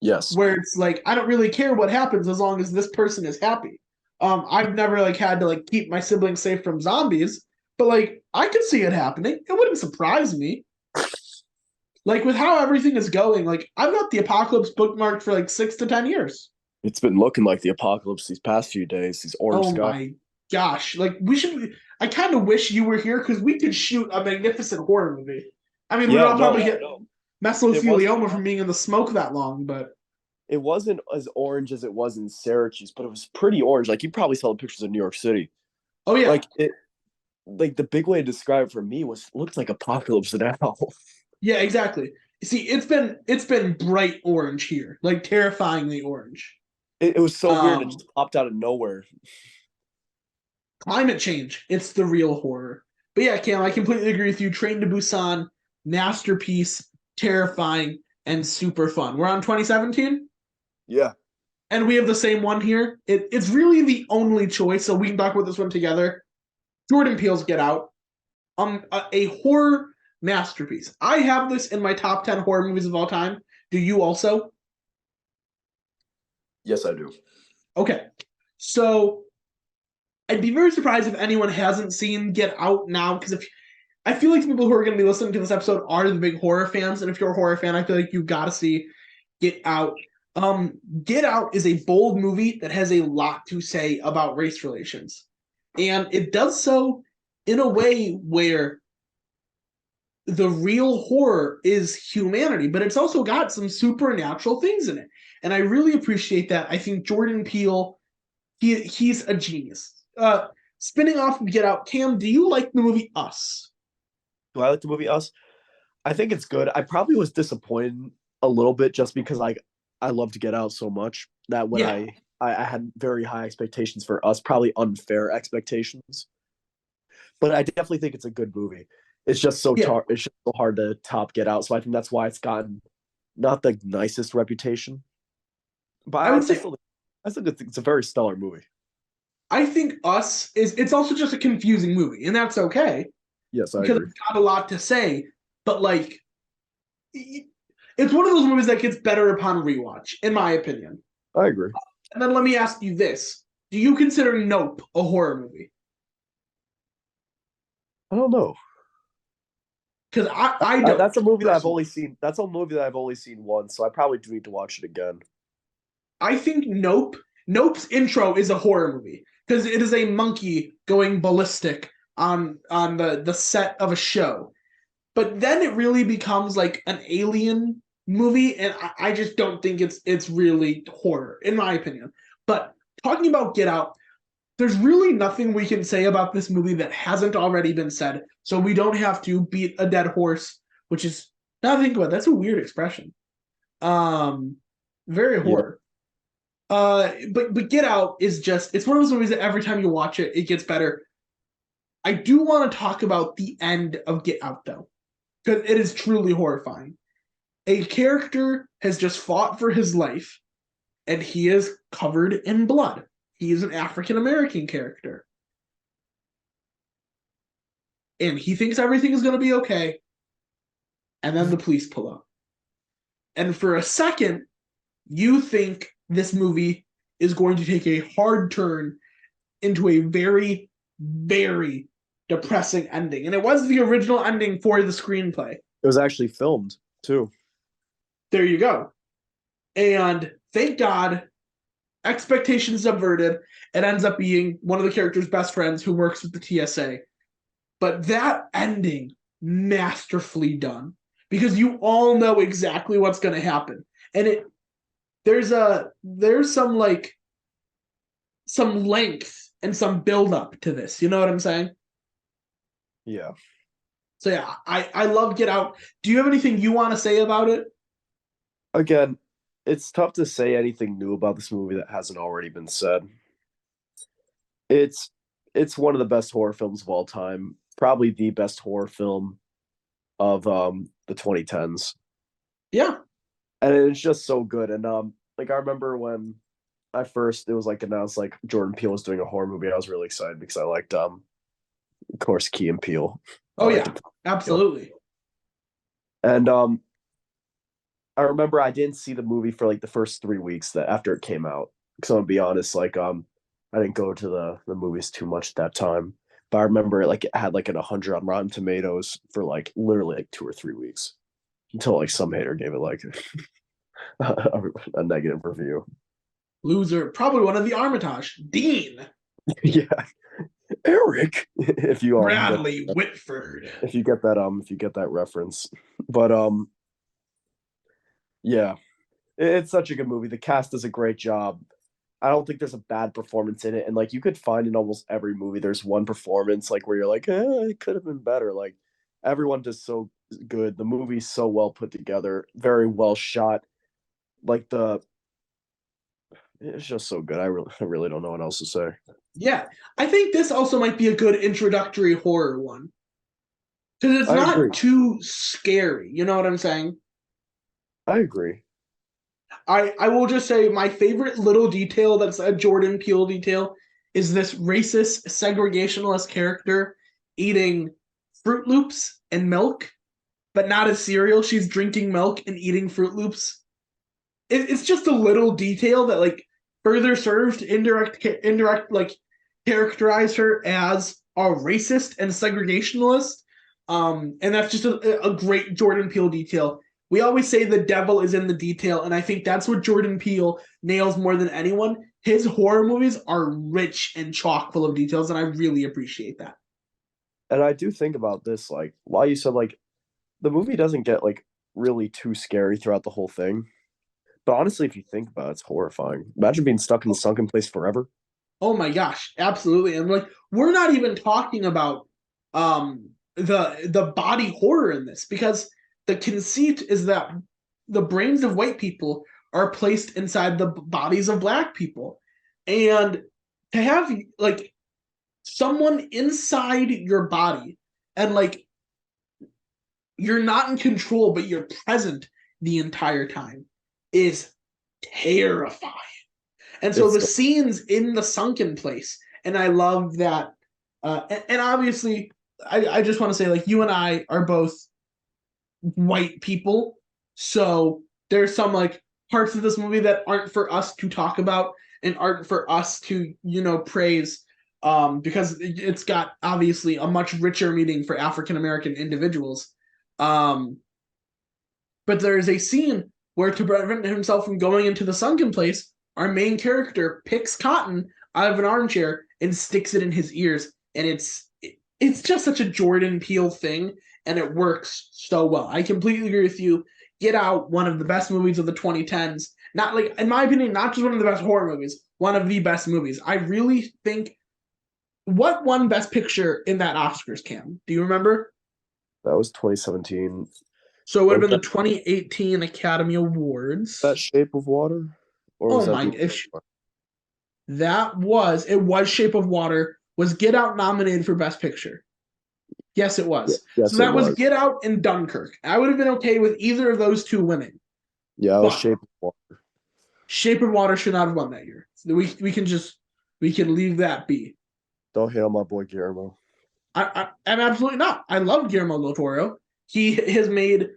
Yes. where it's like I don't really care what happens as long as this person is happy. I've never like had to like keep my siblings safe from zombies, but like I could see it happening. It wouldn't surprise me. Like with how everything is going, like I've got the apocalypse bookmarked for like 6 to 10 years. It's been looking like the apocalypse these past few days. These orange Oh sky. my gosh! Like we should. I kind of wish you were here because we could shoot a magnificent horror movie. I mean, we'd Yeah. all No. probably get No. It wasn't. mesothelioma from being in the smoke that long, but It wasn't as orange as it was in Syracuse, but it was pretty orange. Like you probably saw the pictures of New York City. oh yeah, Like it. Like the big way to describe it for me was looked like apocalypse now. yeah, exactly. See, it's been bright orange here, like terrifyingly orange. It was so weird. It Um, just popped out of nowhere. Climate change, it's the real horror. But yeah, Cam, I completely agree with you. Train to Busan, masterpiece, terrifying, and super fun. We're on 2017, Yeah. and we have the same one here. It's really the only choice, so we can talk about this one together. Jordan Peele's Get Out. A horror masterpiece. I have this in my top 10 horror movies of all time. Do you also? Yes, I do. Okay. So I'd be very surprised if anyone hasn't seen Get Out now, because if I feel like the people who are going to be listening to this episode are the big horror fans, and if you're a horror fan, I feel like you've got to see Get Out. Get Out is a bold movie that has a lot to say about race relations, and it does so in a way where the real horror is humanity, but it's also got some supernatural things in it, and I really appreciate that. I think Jordan Peele, he's a genius. Spinning off of Get Out, Cam, do you like the movie Us? Do I like the movie Us? I think it's good. I probably was disappointed a little bit just because I love to Get Out so much that when Yeah, I had very high expectations for Us, probably unfair expectations. But I definitely think it's a good movie. It's just yeah. it's just so hard to top Get Out. So I think that's why it's gotten not the nicest reputation. But I would say I still think it's a very stellar movie. I think Us is it's also just a confusing movie, and that's okay Yes, I because agree. it's got a lot to say. But like, it's one of those movies that gets better upon rewatch, in my opinion. I agree. And then let me ask you this: do you consider Nope a horror movie? I don't know. Because I don't That's a movie that I've personally. only seen. That's a movie that I've only seen once, so I probably do need to watch it again. I think Nope's intro is a horror movie because it is a monkey going ballistic on the set of a show. But then it really becomes like an alien movie, and I just don't think it's really horror, in my opinion. But talking about Get Out, there's really nothing we can say about this movie that hasn't already been said. So we don't have to beat a dead horse, which is now think about it, that's a weird expression. Um, very Yeah. horror. But Get Out is just it's one of those movies that every time you watch it, it gets better. I do want to talk about the end of Get Out though, because it is truly horrifying. A character has just fought for his life, and he is covered in blood. He is an African American character, and he thinks everything is going to be okay. And then the police pull up, and for a second, you think this movie is going to take a hard turn into a very, very depressing ending. And it was the original ending for the screenplay. It was actually filmed too. There you go. And thank God, expectations subverted. It ends up being one of the character's best friends who works with the TSA. But that ending, masterfully done. Because you all know exactly what's going to happen. And there's some length and some build up to this. You know what I'm saying? Yeah. So yeah, I love Get Out. Do you have anything you want to say about it? Again, it's tough to say anything new about this movie that hasn't already been said. It's it's one of the best horror films of all time. Probably the best horror film of the 2010s. Yeah. And it's just so good. And like I remember when I first it was like announced like Jordan Peele was doing a horror movie, I was really excited because I liked of course Key and Peele. I Oh liked yeah. him. Absolutely. And I remember I didn't see the movie for like the first 3 weeks that after it came out. Because I'm gonna be honest, like I didn't go to the movies too much at that time. But I remember like it had like an 100 on Rotten Tomatoes for like literally like 2 or 3 weeks until like some hater gave it like a negative review. Loser. Probably one of the Armitage. Dean. Yeah, Eric, if you Bradley Whitford. if you get that reference, but yeah, it's such a good movie. The cast does a great job. I don't think there's a bad performance in it. And like you could find in almost every movie, there's one performance like where you're like, it could have been better. Like everyone does so good. The movie's so well put together, very well shot. Like It's just so good. I really don't know what else to say. Yeah, I think this also might be a good introductory horror one because it's I agree. not too scary. You know what I'm saying? I agree. I will just say my favorite little detail that's a Jordan Peele detail is this racist segregationalist character eating Fruit Loops and milk, but not as cereal. She's drinking milk and eating Fruit Loops. It's just a little detail that like further serves to indirect like characterize her as a racist and segregationalist. And that's just a great Jordan Peele detail. We always say the devil is in the detail, and I think that's what Jordan Peele nails more than anyone. His horror movies are rich and chock full of details, and I really appreciate that. And I do think about this, like, why you said, like, the movie doesn't get, like, really too scary throughout the whole thing. But honestly, if you think about it, it's horrifying. Imagine being stuck in the sunken place forever. Oh my gosh, absolutely. And like we're not even talking about the body horror in this because the conceit is that the brains of white people are placed inside the bodies of black people. And to have like someone inside your body and like you're not in control but you're present the entire time is terrifying. And so It's the scenes in the sunken place, and I love that. And obviously, I just want to say, like, you and I are both white people. So there's some, like, parts of this movie that aren't for us to talk about and aren't for us to, praise because it's got, obviously, a much richer meaning for African American individuals. Um, but there is a scene where, to prevent himself from going into the sunken place, our main character picks cotton out of an armchair and sticks it in his ears, and it's just such a Jordan Peele thing, and it works so well. I completely agree with you. Get Out, one of the best movies of the 2010s. Not like, in my opinion, not just one of the best horror movies, one of the best movies. I really think what won Best Picture in that Oscars, Cam? Do you remember? That was 2017. So it would have Was been the 2018 Academy that Awards. Shape of Water, or was Oh that my! the? If it was Shape of Water. Was Get Out nominated for Best Picture? Yes, it Yeah, was. So yes, it that was was. Get Out and Dunkirk. I would have been okay with either of those two winning, Yeah, it was but Shape of Water. Shape of Water should not have won that year. So we can leave that be. Don't hate on my boy Guillermo. I'm absolutely not. I love Guillermo del Toro. He has made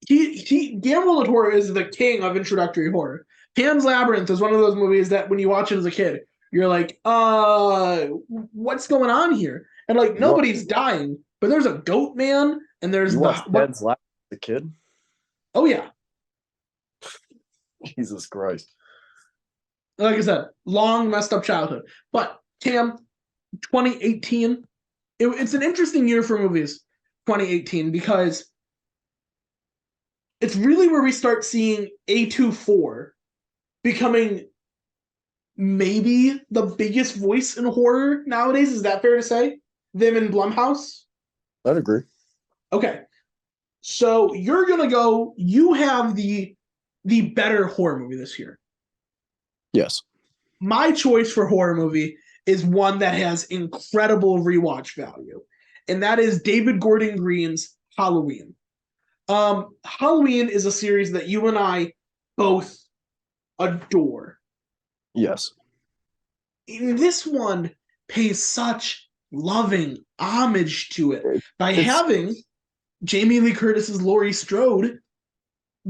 Guillermo del Toro is the king of introductory horror. Pan's Labyrinth is one of those movies that when you watch it as a kid, you're like, what's going on here? And like You want nobody's dying, but there's a goat man, and there's you the watched what? Pan's Labyrinth as a kid? Oh yeah, Jesus Christ. like I said, long messed up childhood. But Cam, 2018, it's an interesting year for movies. 2018 because it's really where we start seeing A24 becoming maybe the biggest voice in horror nowadays. Is that fair to say? Them and Blumhouse? I'd agree. Okay. So you're gonna go, you have the better horror movie this year. Yes. My choice for horror movie is one that has incredible rewatch value, and that is David Gordon Green's Halloween. Halloween is a series that you and I both adore. Yes. In this one pays such loving homage to it by It's having Jamie Lee Curtis's Laurie Strode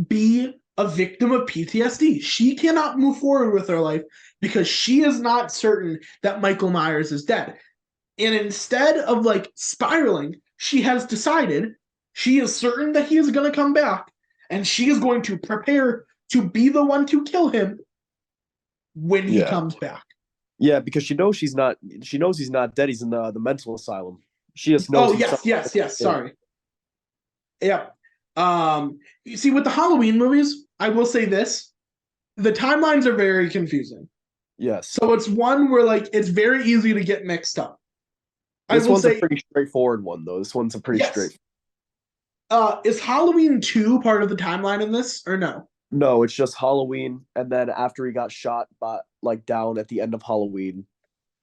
be a victim of PTSD. She cannot move forward with her life because she is not certain that Michael Myers is dead. And instead of like spiraling, she has decided she is certain that he is going to come back and she is going to prepare to be the one to kill him when he yeah. comes back. Yeah, because she knows he's not dead, he's in the mental asylum. She just knows Oh, yes. Sorry. Yeah. You see, with the Halloween movies, I will say this: the timelines are very confusing. Yes. So it's one where like it's very easy to get mixed up. I This will one's a say pretty straightforward one, though. This one's a pretty yes. straight. Is Halloween 2 part of the timeline in this or no? No, it's just Halloween, and then after he got shot, but like down at the end of Halloween,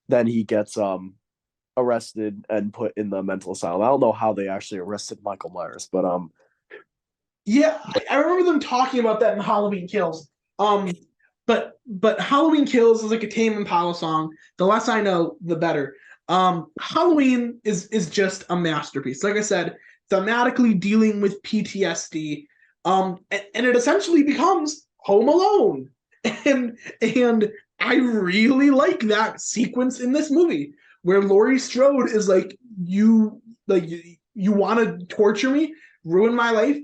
then he gets arrested and put in the mental asylum. I don't know how they actually arrested Michael Myers, but Yeah, I remember them talking about that in Halloween Kills. But Halloween Kills is like a Tame Impala song. The less I know, the better. Halloween is just a masterpiece. Like I said, thematically dealing with PTSD. And it essentially becomes Home Alone. And I really like that sequence in this movie where Laurie Strode is like you want to torture me, ruin my life,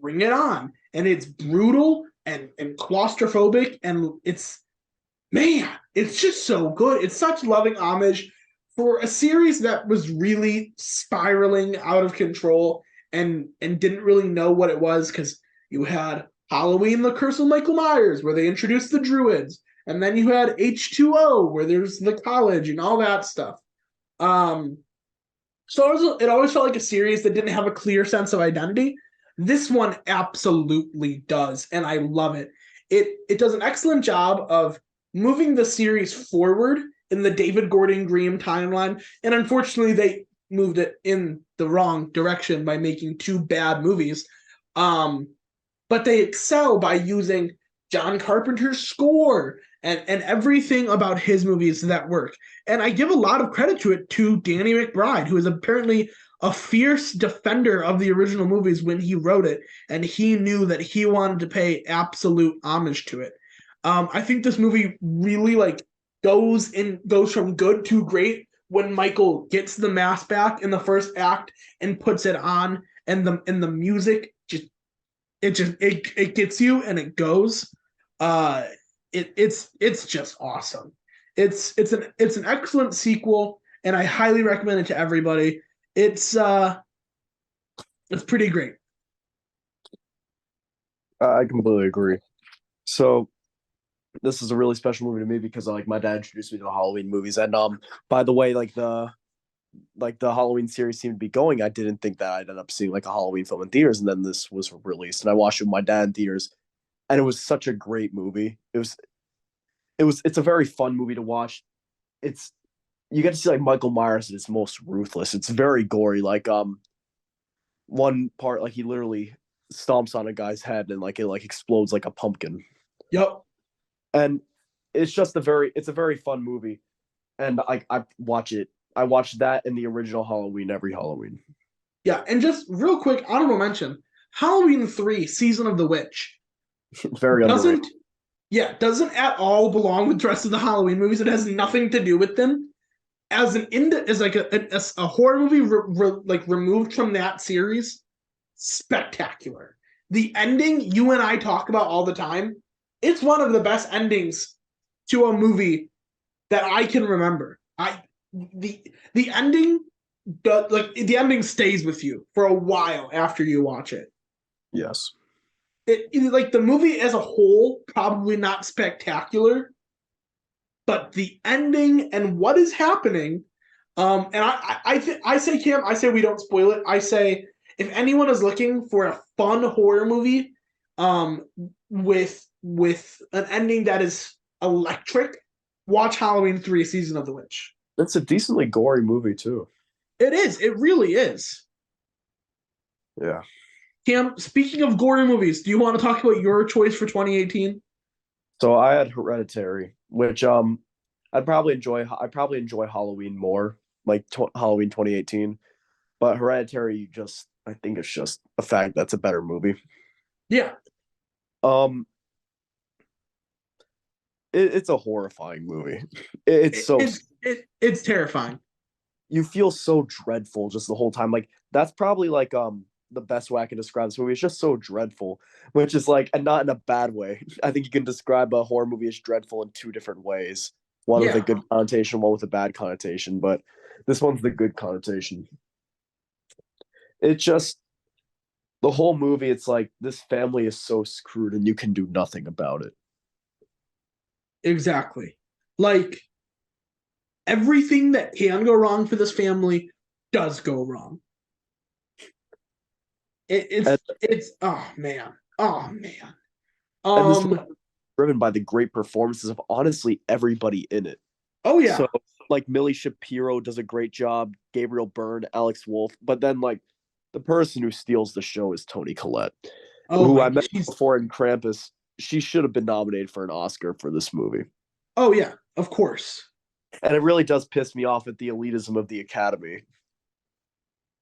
bring it on. And it's brutal and claustrophobic, and it's just so good. It's such loving homage for a series that was really spiraling out of control and didn't really know what it was, because you had Halloween, The Curse of Michael Myers, where they introduced the druids, and then you had H2O, where there's the college and all that stuff. Um, it always felt like a series that didn't have a clear sense of identity. This one absolutely does, and I love it. It does an excellent job of moving the series forward in the David Gordon Green timeline, and unfortunately, they moved it in the wrong direction by making two bad movies. Um, but they excel by using John Carpenter's score and everything about his movies that work. And I give a lot of credit to it to Danny McBride, who is apparently a fierce defender of the original movies when he wrote it, and he knew that he wanted to pay absolute homage to it. I think this movie really goes from good to great when Michael gets the mask back in the first act and puts it on, and the music it gets you and it goes. Uh, it's just awesome. It's an excellent sequel, and I highly recommend it to everybody. It's pretty great. I completely agree. So this is a really special movie to me because like my dad introduced me to the Halloween movies, and by the way, like the Halloween series seemed to be going. I didn't think that I'd end up seeing like a Halloween film in theaters, and then this was released, and I watched it with my dad in theaters, and it was such a great movie. It's a very fun movie to watch. It's you get to see like Michael Myers at his most ruthless. It's very gory. Like one part like he literally stomps on a guy's head and like it like explodes like a pumpkin. Yep. And it's a very fun movie. And I watch it. I watch that in the original Halloween every Halloween. Yeah, and just real quick, honorable mention: Halloween 3, Season of the Witch, It's very underrated. doesn't doesn't at all belong with the rest of the Halloween movies. It has nothing to do with them. As like a horror movie like removed from that series, spectacular. The ending you and I talk about all the time, it's one of the best endings to a movie that I can remember. I the the ending the ending stays with you for a while after you watch it. Yes. Like the movie as a whole, probably not spectacular, but the ending and what is happening. And I say, Cam, I say we don't spoil it. I say if anyone is looking for a fun horror movie, um, with an ending that is electric, watch Halloween 3, Season of the Witch. It's a decently gory movie too. It is. It really is. Yeah. Cam, speaking of gory movies, do you want to talk about your choice for 2018? So I had Hereditary, which I probably enjoy Halloween more, like Halloween 2018. But Hereditary just I think it's just a fact that's a better movie. Yeah, Um it's a horrifying movie. It's so it's terrifying. you feel so dreadful just the whole time. Like that's probably like the best way I can describe this movie. It's just so dreadful, which is like, and not in a bad way. I think you can describe a horror movie as dreadful in two different ways. One with a Yeah, good connotation, one with a bad connotation. But this one's the good connotation. It's just the whole movie. It's like this family is so screwed, and you can do nothing about it. exactly. Like everything that can go wrong for this family does go wrong. It, And it's oh man, oh man. And this Um, driven by the great performances of honestly everybody in it. oh yeah. So like Millie Shapiro does a great job, Gabriel Byrne, Alex Wolff, but then like the person who steals the show is Toni Collette, Oh who my, I mentioned she's, before in Krampus. She should have been nominated for an Oscar for this movie. oh yeah, of course. And it really does piss me off at the elitism of the Academy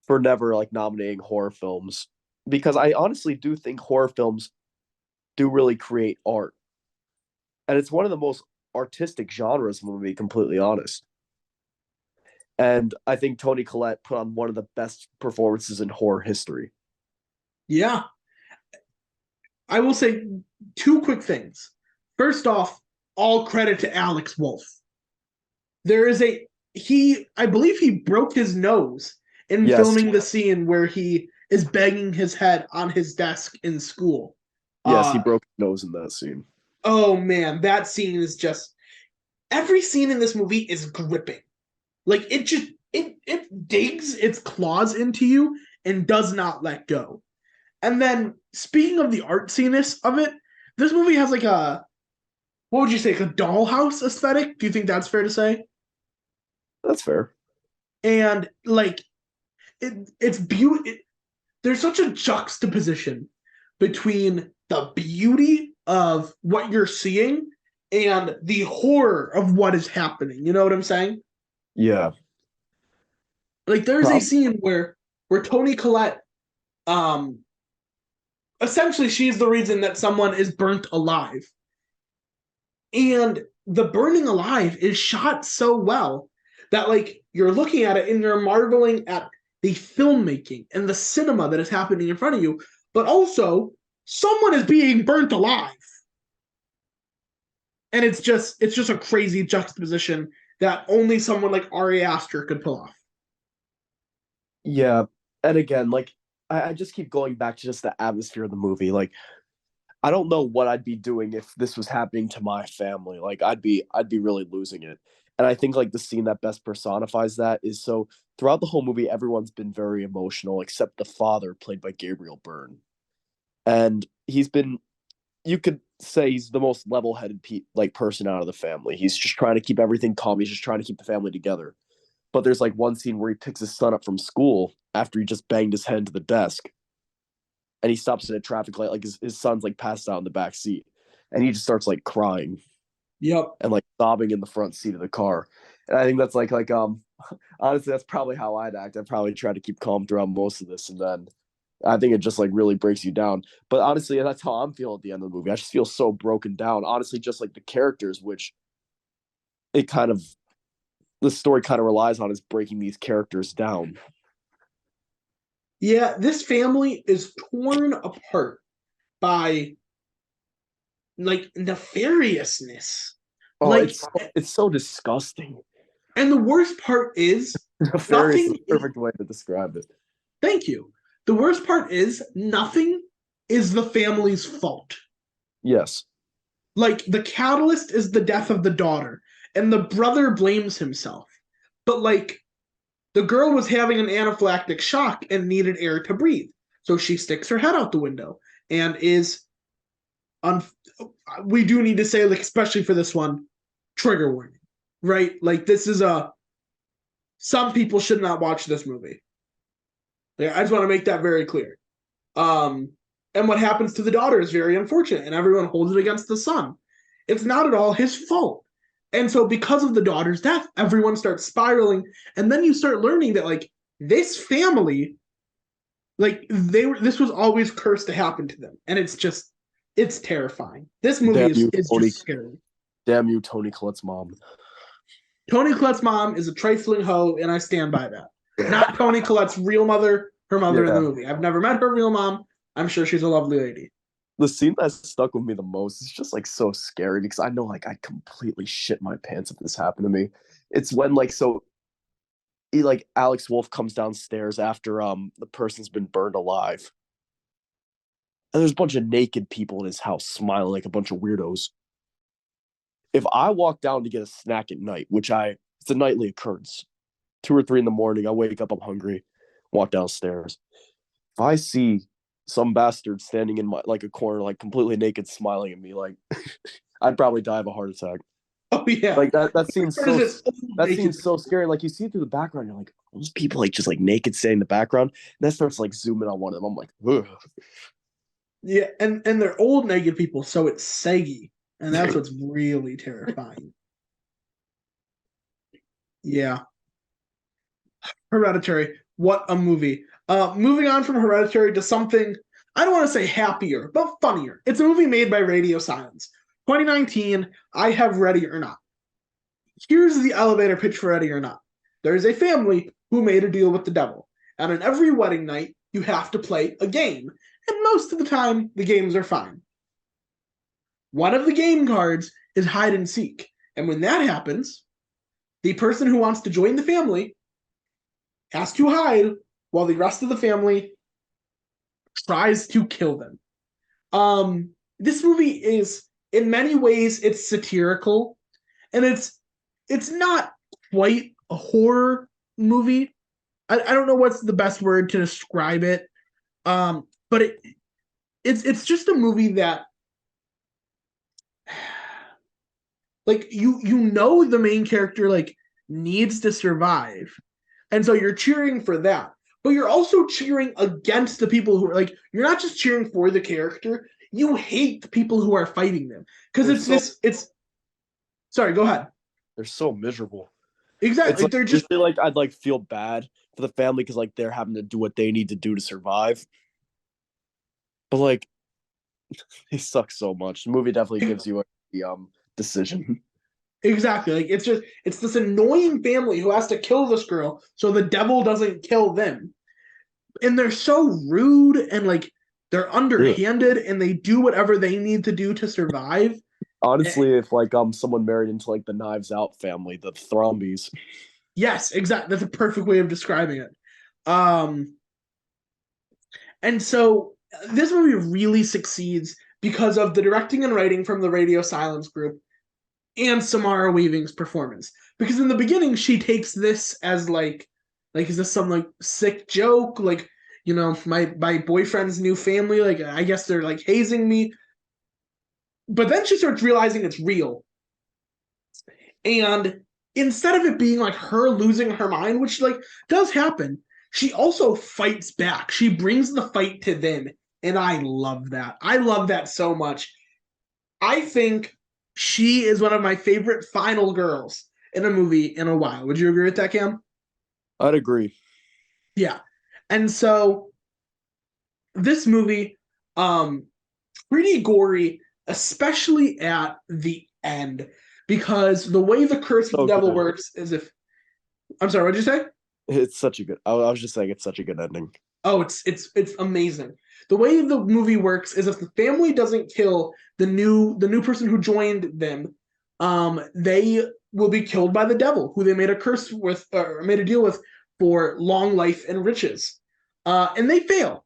for never like nominating horror films, because I honestly do think horror films do really create art. And it's one of the most artistic genres, I'm going to be completely honest. And I think Toni Collette put on one of the best performances in horror history. Yeah. I will say two quick things. First off, all credit to Alex Wolff. There is a I believe he broke his nose in Yes, filming the scene where he is banging his head on his desk in school. yes, he Uh broke his nose in that scene. oh man, that scene is just every scene in this movie is gripping. Like it digs its claws into you and does not let go. And then speaking of the artsiness of it, this movie has like a what would you say, like a dollhouse aesthetic? Do you think that's fair to say? That's fair. And like it's beauty. There's such a juxtaposition between the beauty of what you're seeing and the horror of what is happening. You know what I'm saying? Yeah. Like there's a Prob- scene where Toni Collette, um, essentially she's the reason that someone is burnt alive, and the burning alive is shot so well that like you're looking at it and you're marveling at the filmmaking and the cinema that is happening in front of you, but also someone is being burnt alive. And it's just a crazy juxtaposition that only someone like Ari Aster could pull off. yeah. And again, like I just keep going back to just the atmosphere of the movie. Like I don't know what I'd be doing if this was happening to my family. Like I'd be really losing it. And I think like the scene that best personifies that is so throughout the whole movie, everyone's been very emotional except the father, played by Gabriel Byrne. And he's been, you could say he's the most level-headed like person out of the family. He's just trying to keep everything calm. He's just trying to keep the family together. But there's like one scene where he picks his son up from school after he just banged his head into the desk, and he stops at a traffic light, like his son's like passed out in the back seat, and he just starts like crying Yep. and like sobbing in the front seat of the car. And I think that's like honestly that's probably how I'd act. I'd probably try to keep calm throughout most of this, and then I think it just like really breaks you down. But honestly, that's how I'm feeling at the end of the movie. I just feel so broken down. Honestly, just like the characters, which it kind of the story kind of relies on, is breaking these characters down. Yeah, this family is torn apart by like nefariousness. Oh, Like, it's so disgusting. and the worst part is Nefarious is nothing. the perfect way to describe it. Thank you. The worst part is nothing is the family's fault. Yes. Like the catalyst is the death of the daughter, and the brother blames himself. But like the girl was having an anaphylactic shock and needed air to breathe, so she sticks her head out the window and is on. We do need to say, like, especially for this one, trigger warning, right? Like this is a some people should not watch this movie. Yeah, I just want to make that very clear. Um, and what happens to the daughter is very unfortunate, and everyone holds it against the son. It's not at all his fault. And so, because of the daughter's death, everyone starts spiraling, and then you start learning that like this family, like this was always cursed to happen to them, and it's terrifying. This movie Damn is you, is Tony. just scary. Damn you, Tony Collette's mom. Toni Collette's mom is a trifling hoe, and I stand by that. Not Toni Collette's real mother, her mother in the Yeah. movie. I've never met her real mom. I'm sure she's a lovely lady. The scene that stuck with me the most is just like so scary because I know like I completely shit my pants if this happened to me. It's when like so he like Alex Wolff comes downstairs after the person's been burned alive. And there's a bunch of naked people in his house smiling like a bunch of weirdos. If I walk down to get a snack at night, which it's a nightly occurrence, 2 or 3 in the morning, I wake up, I'm hungry, walk downstairs. If I see some bastard standing in my like a corner, like completely naked, smiling at me. Like I'd probably die of a heart attack. Oh yeah. Like that seems Or is so this old that naked seems so scary. Like you see it through the background, you're like, all those people like just like naked standing in the background. And that starts like zooming on one of them. I'm like, ugh. Yeah, and they're old naked people, so it's saggy, and that's what's really terrifying. Yeah, Hereditary. What a movie. Moving on from Hereditary to something I don't want to say happier, but funnier. It's a movie made by Radio Silence. 2019, I have Ready or Not. Here's the elevator pitch for Ready or Not. There is a family who made a deal with the devil, and on every wedding night, you have to play a game. And most of the time, the games are fine. One of the game cards is hide and seek. And when that happens, the person who wants to join the family has to hide while the rest of the family tries to kill them. This movie is in many ways it's satirical, and it's not quite a horror movie. I don't know what's the best word to describe it. But it's just a movie that like you know the main character like needs to survive, and so you're cheering for that, but you're also cheering against the people who are like you're not just cheering for the character, you hate the people who are fighting them because They're it's so this it's sorry, go ahead. they're so miserable. It's Exactly, like they're you just feel like I'd like feel bad for the family because like they're having to do what they need to do to survive. But like they suck so much. The movie definitely gives you a decision. exactly like it's this annoying family who has to kill this girl so the devil doesn't kill them, and they're so rude and like they're Ugh. underhanded and they do whatever they need to do to survive. Honestly, if like someone married into like the Knives Out family, the Thrombies. Yes, exactly. That's a perfect way of describing it. Um, and so this movie really succeeds because of the directing and writing from the Radio Silence group and Samara Weaving's performance. Because in the beginning, she takes this as like is this some like sick joke? Like, you know, my boyfriend's new family, like I guess they're like hazing me. But then she starts realizing it's real. And instead of it being like her losing her mind, which like does happen, she also fights back. She brings the fight to them. And I love that. I love that so much. I think she is one of my favorite final girls in a movie in a while. Would you agree with that, Cam? I'd agree. Yeah. And so this movie, um, pretty gory, especially at the end, because the way the curse of the So devil good. works is if I'm sorry, what'd you say? It's such a good. I was just saying it's such a good ending. Oh, it's amazing. The way the movie works is if the family doesn't kill the new person who joined them, they will be killed by the devil, who they made a curse with or made a deal with for long life and riches. And they fail,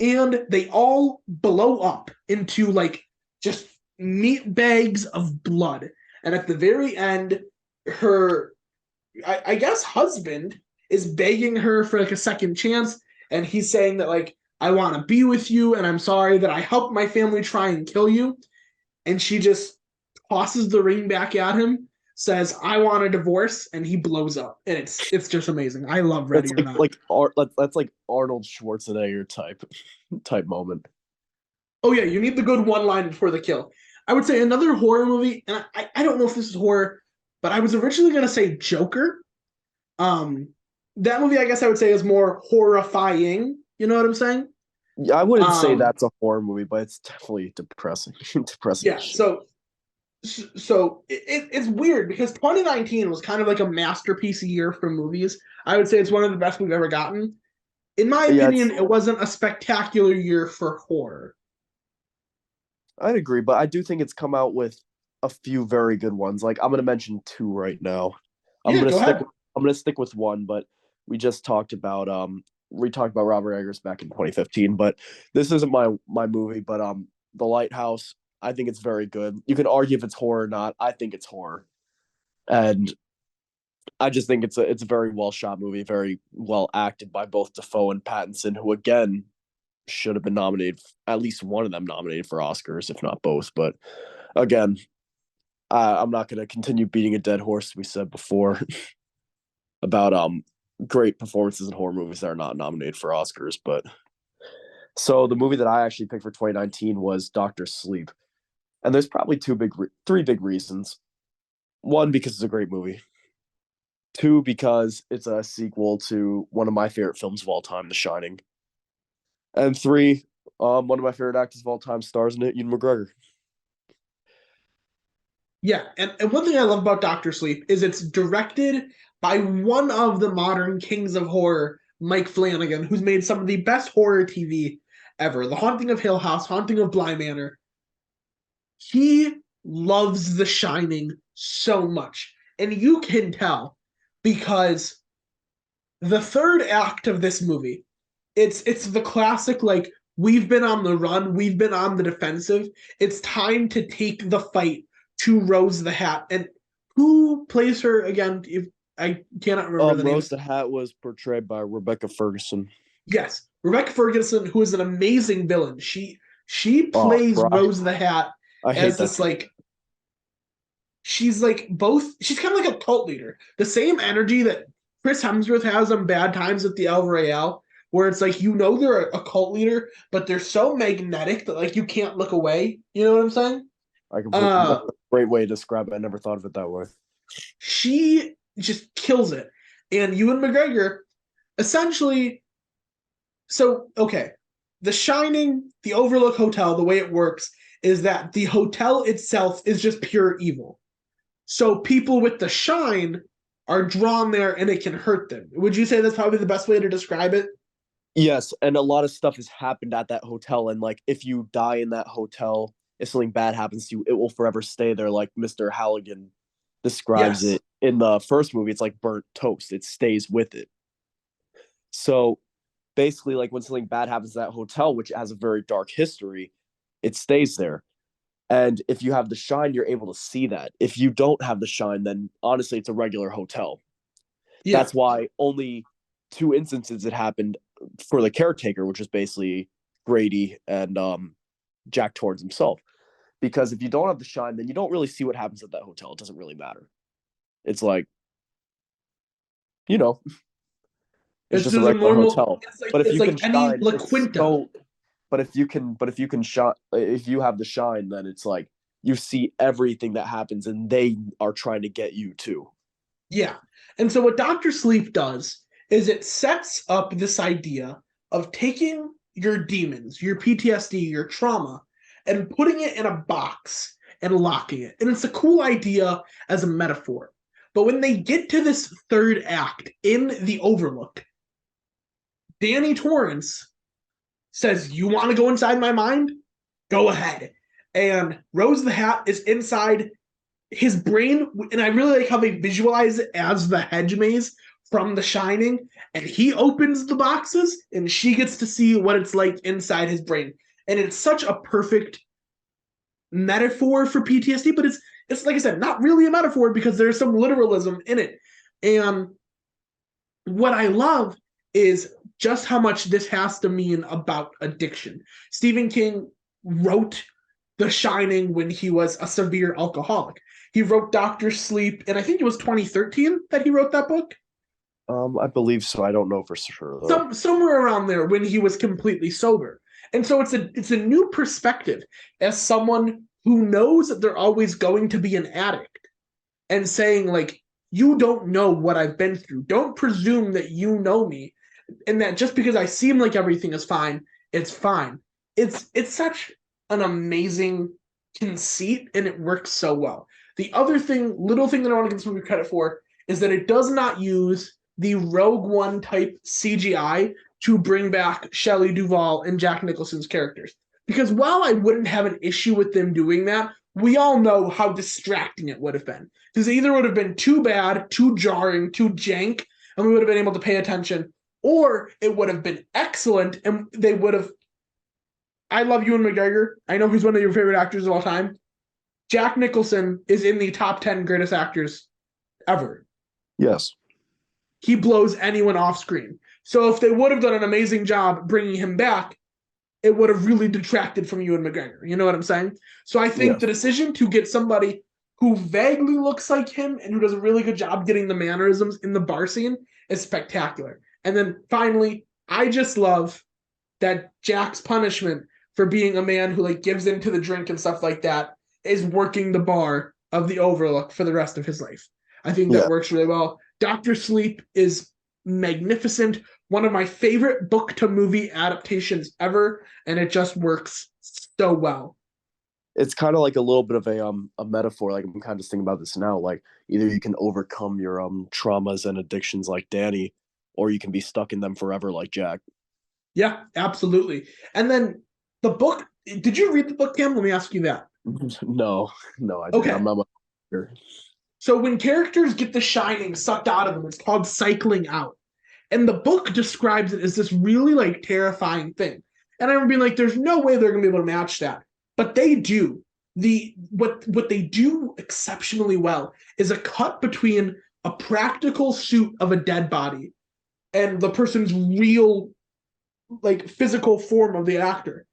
and they all blow up into like just meat bags of blood. And at the very end, her I guess husband is begging her for like a second chance, and he's saying that like I want to be with you, and I'm sorry that I helped my family try and kill you. And she just tosses the ring back at him, says I want a divorce, and he blows up, and it's just amazing. I love That's Ready or Not. that's like Arnold Schwarzenegger type moment. Oh yeah, you need the good one line before the kill. I would say another horror movie, and I don't know if this is horror, but I was originally gonna say Joker. Um, that movie, I guess I would say, is more horrifying. You know what I'm saying? Yeah, I wouldn't say Um, that's a horror movie, but it's definitely depressing. Depressing as yeah. shit. So it's weird because 2019 was kind of like a masterpiece year for movies. I would say it's one of the best we've ever gotten. In my Yeah, opinion, it wasn't a spectacular year for horror. I'd agree, but I do think it's come out with a few very good ones. Like I'm gonna mention two right now. I'm Yeah, gonna go stick. ahead. I'm gonna stick with one, but we just talked about we talked about Robert Eggers back in 2015. But this isn't my movie. But The Lighthouse. I think it's very good. You can argue if it's horror or not. I think it's horror, and I just think it's a very well shot movie, very well acted by both Defoe and Pattinson, who again should have been nominated, at least one of them nominated for Oscars, if not both. But again, I'm not going to continue beating a dead horse. We said before about great performances in horror movies that are not nominated for Oscars. But so the movie that I actually picked for 2019 was Doctor Sleep, and there's probably three big reasons. One, because it's a great movie. Two, because it's a sequel to one of my favorite films of all time, The Shining. And three, one of my favorite actors of all time stars in it, Ewan McGregor. Yeah, and one thing I love about Doctor Sleep is it's directed by one of the modern kings of horror, Mike Flanagan, who's made some of the best horror TV ever. The Haunting of Hill House, Haunting of Bly Manor. He loves The Shining so much. And you can tell because the third act of this movie, it's the classic like we've been on the run, we've been on the defensive. It's time to take the fight to Rose the Hat. And who plays her again? If I cannot remember the name. Rose the Hat was portrayed by Rebecca Ferguson. Yes, Rebecca Ferguson, who is an amazing villain. She plays Rose the Hat as this like she's like both. She's kind of like a cult leader. The same energy that Chris Hemsworth has on Bad Times at the El Royale, where it's like they're a cult leader, but they're so magnetic that like you can't look away. You know what I'm saying? That's a great way to describe it. I never thought of it that way. She just kills it, and Ewan McGregor essentially. So okay, The Shining, the Overlook Hotel, the way it works is that the hotel itself is just pure evil. So people with the shine are drawn there and it can hurt them. Would you say that's probably the best way to describe it? Yes, and a lot of stuff has happened at that hotel, and like if you die in that hotel, if something bad happens to you, it will forever stay there. Like Mr. Halligan describes Yes. it in the first movie, it's like burnt toast. It stays with it. So basically, like when something bad happens to that hotel, which has a very dark history, it stays there. And if you have the shine, you're able to see that. If you don't have the shine, then honestly, it's a regular hotel. Yeah. That's why only two instances it happened for the caretaker, which is basically Grady and Jack Torrance himself. Because if you don't have the shine, then you don't really see what happens at that hotel. It doesn't really matter. It's like, it's just a regular hotel. But if you can shine, it's so. But if you can shine, if you have the shine, then it's like you see everything that happens, and they are trying to get you too. Yeah. And so what Dr. Sleep does is it sets up this idea of taking your demons, your PTSD, your trauma, and putting it in a box and locking it. And it's a cool idea as a metaphor. But when they get to this third act in the Overlook, Danny Torrance says, "You want to go inside my mind? Go ahead." And Rose the Hat is inside his brain, and I really like how they visualize it as the hedge maze from The Shining. And he opens the boxes, and she gets to see what it's like inside his brain. And it's such a perfect metaphor for PTSD, but it's like I said, not really a metaphor because there's some literalism in it. And what I love is just how much this has to mean about addiction. Stephen King wrote The Shining when he was a severe alcoholic. He wrote Doctor Sleep, and I think it was 2013 that he wrote that book. I believe so. I don't know for sure though. Somewhere around there when he was completely sober. And so it's a new perspective as someone who knows that they're always going to be an addict and saying like, you don't know what I've been through. Don't presume that you know me and that just because I seem like everything is fine, it's fine. It's such an amazing conceit and it works so well. The other little thing that I want to give this movie credit for is that it does not use the Rogue One type CGI to bring back Shelley Duvall and Jack Nicholson's characters. Because while I wouldn't have an issue with them doing that, we all know how distracting it would have been. Because it either would have been too bad, too jarring, too jank, and we would have been able to pay attention, or it would have been excellent and they would have. I love Ewan McGregor. I know he's one of your favorite actors of all time. Jack Nicholson is in the top 10 greatest actors ever. Yes. He blows anyone off screen. So if they would have done an amazing job bringing him back, it would have really detracted from Ewan McGregor. You know what I'm saying? So I think Yes. the decision to get somebody who vaguely looks like him and who does a really good job getting the mannerisms in the bar scene is spectacular. And then finally, I just love that Jack's punishment for being a man who like gives into the drink and stuff like that is working the bar of the Overlook for the rest of his life. I think that Yeah. works really well. Doctor Sleep is magnificent, one of my favorite book to movie adaptations ever, and it just works so well. It's kind of like a little bit of a metaphor. Like I'm kind of thinking about this now. Like either you can overcome your traumas and addictions like Danny, or you can be stuck in them forever like Jack. Yeah, absolutely. And then the book, did you read the book, Cam? Let me ask you that. No, no, I didn't. I'm Okay. not sure. So when characters get the shining sucked out of them, it's called cycling out. And the book describes it as this really like terrifying thing. And I remember being like, there's no way they're gonna be able to match that. But they do. What they do exceptionally well is a cut between a practical suit of a dead body and the person's real like physical form of the actor.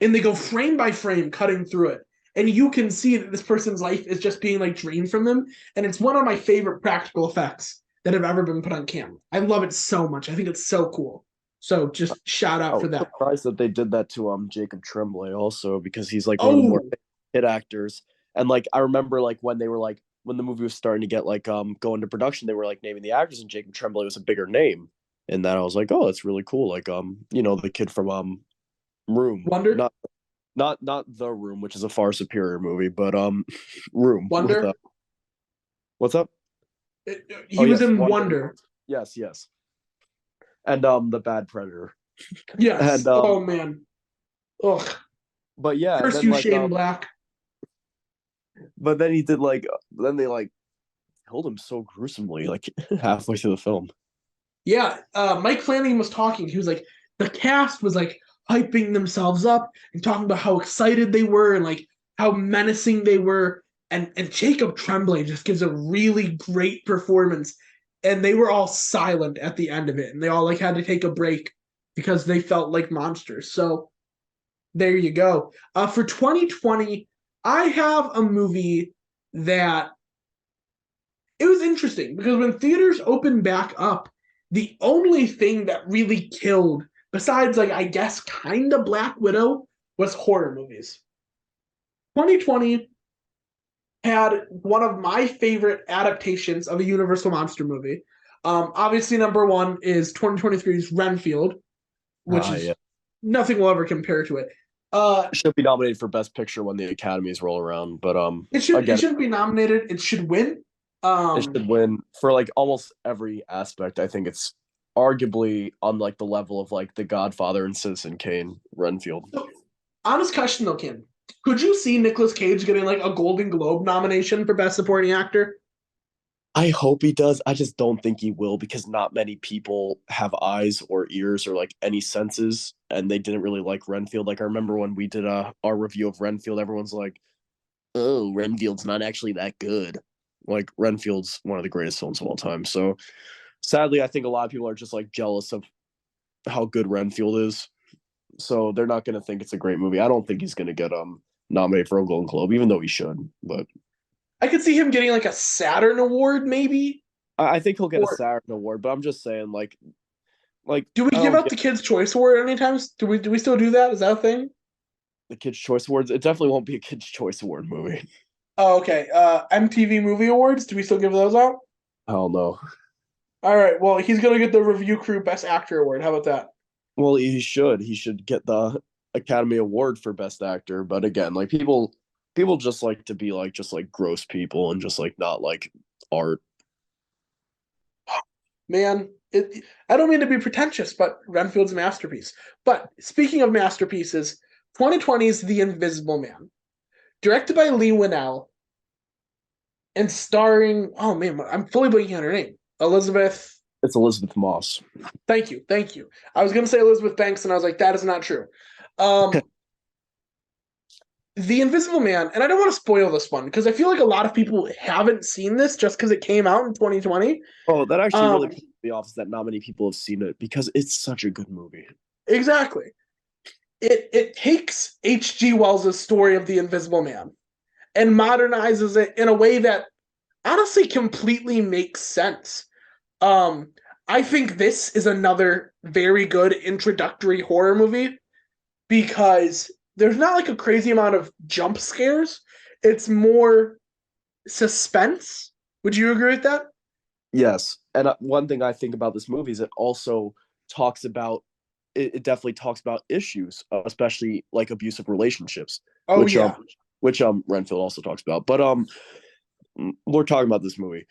And they go frame by frame cutting through it. And you can see that this person's life is just being like drained from them. And it's one of my favorite practical effects that have ever been put on camera. I love it so much. I think it's so cool. So just shout I out for was that. surprised that they did that to Jacob Tremblay also because he's like one of the more Oh, hit actors. And like I remember like when they were like when the movie was starting to get like go into production, they were like naming the actors, and Jacob Tremblay was a bigger name. And then I was like, oh, that's really cool. Like the kid from Room, Wonder, not The Room, which is a far superior movie, but Room with Wonder. what's up? Oh He was yes, in Wonder. Wonder. Yes, yes. And the Bad Predator. And Yes. Oh man. Ugh. but yeah, and Curse then you, like Shane Black. but then he did like then they like killed him so gruesomely like halfway through the film. Yeah, Mike Flanagan was talking. He was like, the cast was like hyping themselves up and talking about how excited they were and like how menacing they were. And Jacob Tremblay just gives a really great performance. And they were all silent at the end of it, and they all like had to take a break because they felt like monsters. So there you go. For 2020, I have a movie that it was interesting because when theaters opened back up, the only thing that really killed, besides like I guess kind of Black Widow, was horror movies. 2020 had one of my favorite adaptations of a Universal monster movie. Obviously, number one is 2023's Renfield, which is Yeah. nothing will ever compare to it. Should be nominated for Best Picture when the Academies roll around, but it again, shouldn't be nominated. It should win. it should win for like almost every aspect. I think it's arguably on like the level of like The Godfather and Citizen Kane, Renfield. So, honest question though, Kim. Could you see Nicolas Cage getting like a Golden Globe nomination for Best Supporting Actor? I hope he does. I just don't think he will because not many people have eyes or ears or like any senses, and they didn't really like Renfield. Like I remember when we did our review of Renfield, everyone's like, "Oh, Renfield's not actually that good." Like Renfield's one of the greatest films of all time. So sadly, I think a lot of people are just like jealous of how good Renfield is. So they're not going to think it's a great movie. I don't think he's going to get nominated for a Golden Globe, even though he should. But I could see him getting like a Saturn Award, maybe. I think he'll get a Or Saturn Award. But I'm just saying, like do we I give don't out get the Kids' Choice Award anytime? Do we still do that? Is that a thing? the Kids' Choice Awards. It definitely won't be a Kids' Choice Award movie. Oh, okay. MTV Movie Awards. Do we still give those out? Hell no. All right. Well, he's gonna get the Review Crew Best Actor Award. How about that? Well, he should. He should get the Academy Award for Best Actor. But again, like people just like to be like just like gross people and just like not like art. Man, I don't mean to be pretentious, but Renfield's a masterpiece. But speaking of masterpieces, 2020's The Invisible Man, directed by Lee Winnell and starring, oh man, I'm fully blanking on her name. Elizabeth. It's Elizabeth Moss. Thank you. Thank you. I was going to say Elizabeth Banks, and I was like, that is not true. Um, The Invisible Man, and I don't want to spoil this one because I feel like a lot of people haven't seen this just because it came out in 2020. Oh, that actually really Um, pissed me off is that not many people have seen it because it's such a good movie. exactly. it takes H.G. Wells' story of the Invisible Man and modernizes it in a way that honestly completely makes sense. Um, I think this is another very good introductory horror movie because there's not like a crazy amount of jump scares. It's more suspense. Would you agree with that? Yes, and one thing I think about this movie is it also talks about it definitely talks about issues, especially like abusive relationships, Oh which yeah. Renfield also talks about. But we're talking about this movie.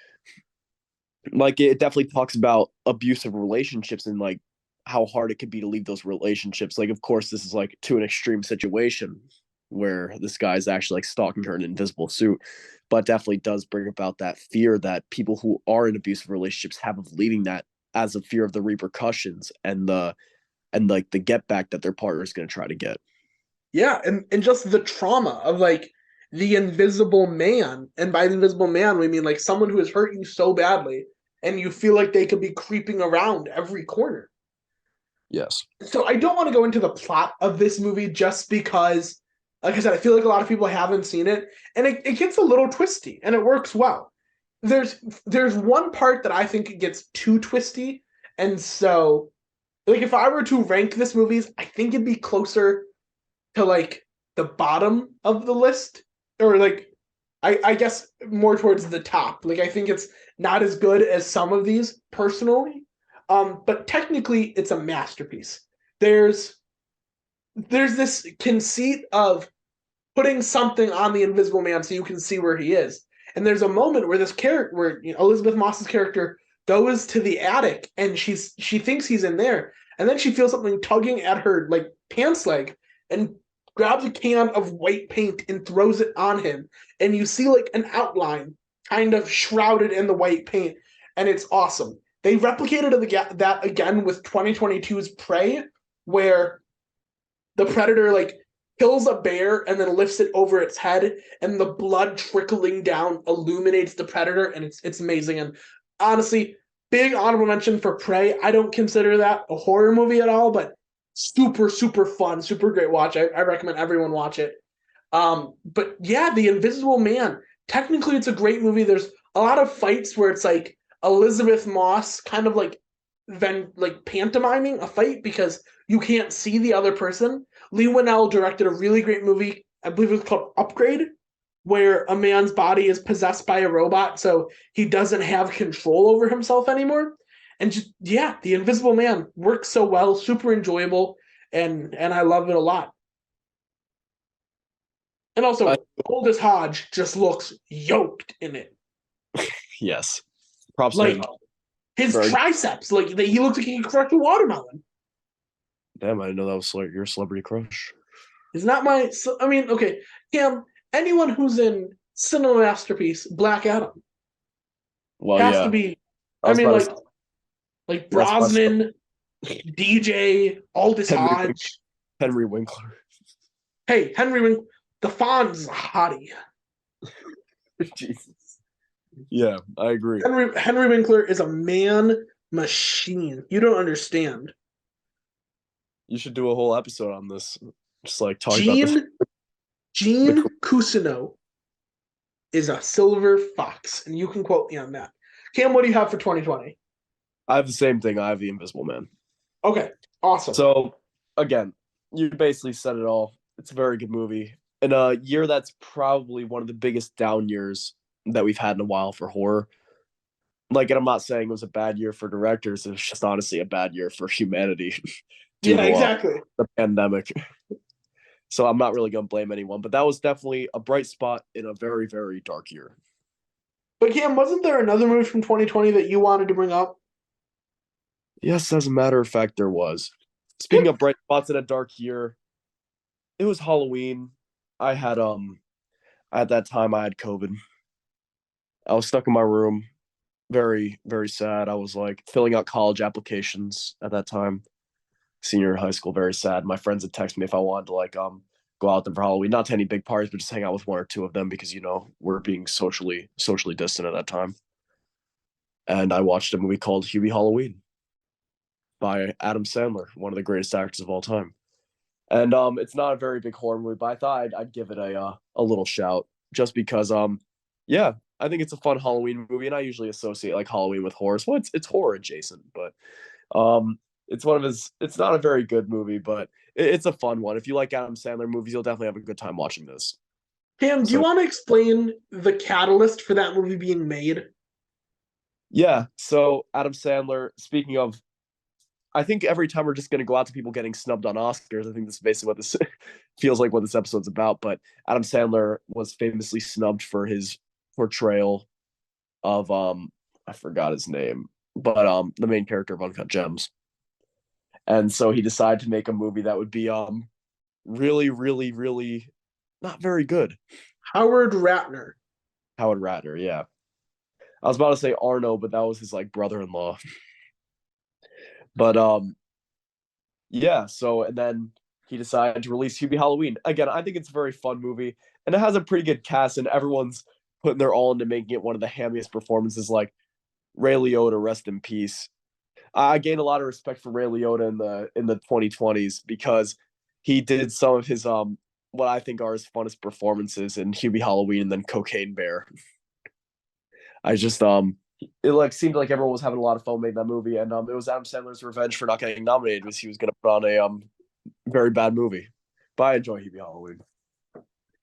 Like it definitely talks about abusive relationships and like how hard it could be to leave those relationships. Like, of course, this is like to an extreme situation where this guy is actually like stalking her in an invisible suit, but definitely does bring about that fear that people who are in abusive relationships have of leaving that as a fear of the repercussions and like the get back that their partner is going to try to get. Yeah, and just the trauma of like the invisible man. And by the invisible man, we mean like someone who has hurt you so badly and you feel like they could be creeping around every corner. Yes. So I don't want to go into the plot of this movie just because, like I said, I feel like a lot of people haven't seen it, and it gets a little twisty, and it works well. There's there's one part that I think it gets too twisty, and so like if I were to rank this movies, I think it'd be closer to like the bottom of the list, or like I guess more towards the top. Like I think it's not as good as some of these personally, but technically it's a masterpiece. There's there's this conceit of putting something on the Invisible Man so you can see where he is. And there's a moment where this character, where Elizabeth Moss's character goes to the attic and she thinks he's in there, and then she feels something tugging at her like pants leg, and grabs a can of white paint and throws it on him, and you see like an outline kind of shrouded in the white paint, and it's awesome. They replicated that again with 2022's Prey, where the predator like kills a bear and then lifts it over its head, and the blood trickling down illuminates the predator, and it's amazing. And honestly, big honorable mention for Prey. I don't consider that a horror movie at all, but super fun, super great watch. I recommend everyone watch it. But yeah, The Invisible Man. Technically, it's a great movie. There's a lot of fights where it's like Elizabeth Moss kind of like pantomiming a fight because you can't see the other person. Lee Winnell directed a really great movie. I believe it was called Upgrade, where a man's body is possessed by a robot, so he doesn't have control over himself anymore. And just yeah, The Invisible Man works so well, super enjoyable, and I love it a lot. And I, also, Aldous Hodge just looks yoked in it. yes. Props to Like him. his Very. triceps, like he looks like he can crush a watermelon. Damn, I didn't know that was like your celebrity crush. It's not my. I mean, okay, Cam. Anyone who's in cinema masterpiece Black Adam Well, has to yeah. be. I I was mean, about to. like That's my stuff. Brosnan, DJ, Aldous Henry Hodge. Henry Winkler. Hey, Henry Wink, the Fonz hottie. Jesus. Yeah, I agree. Henry Winkler is a man machine. You don't understand. You should do a whole episode on this. Just like talk about Gene the Gene Cousineau is a silver fox, and you can quote me on that. Cam, what do you have for 2020? I have the same thing. I have the Invisible Man. Okay, awesome. So again, you basically said it all. It's a very good movie. In a year that's probably one of the biggest down years that we've had in a while for horror. Like, and I'm not saying it was a bad year for directors. It's just honestly a bad year for humanity due Yeah, to exactly. the pandemic. So I'm not really gonna blame anyone, but that was definitely a bright spot in a very, very dark year. But Cam, wasn't there another movie from 2020 that you wanted to bring up? Yes, as a matter of fact, there was. Speaking of bright spots in a dark year, it was Halloween. I had at that time I had COVID. I was stuck in my room, very, very sad. I was like filling out college applications at that time, senior in high school, very sad. My friends had texted me if I wanted to like go out there for Halloween, not to any big parties, but just hang out with one or two of them because we're being socially distant at that time. And I watched a movie called Hubie Halloween by Adam Sandler, one of the greatest actors of all time. And it's not a very big horror movie, but I thought I'd give it a little shout just because yeah, I think it's a fun Halloween movie, and I usually associate like Halloween with horror. So it's horror adjacent, but it's one of his. It's not a very good movie, but it's a fun one. If you like Adam Sandler movies, you'll definitely have a good time watching this. Cam, do you So want to explain the catalyst for that movie being made? yeah, so Adam Sandler. Speaking of, I think every time we're just gonna go out to people getting snubbed on Oscars. I think this is basically what this feels like. What this episode's about. But Adam Sandler was famously snubbed for his portrayal of I forgot his name, but the main character of Uncut Gems. And so he decided to make a movie that would be really, really, really not very good. Howard Ratner. Howard Ratner, yeah. I was about to say Arno, but that was his like brother-in-law. But yeah, so and then he decided to release Hubie Halloween. Again, I think it's a very fun movie, and it has a pretty good cast, and everyone's putting their all into making it one of the hammiest performances. Like Ray Liotta, rest in peace. I gained a lot of respect for Ray Liotta in the 2020s because he did some of his what I think are his funnest performances in Hubie Halloween and then Cocaine Bear. I just it like seemed like everyone was having a lot of fun making that movie, and it was Adam Sandler's revenge for not getting nominated was he was going to put on a very bad movie. But I enjoy Hubie Halloween.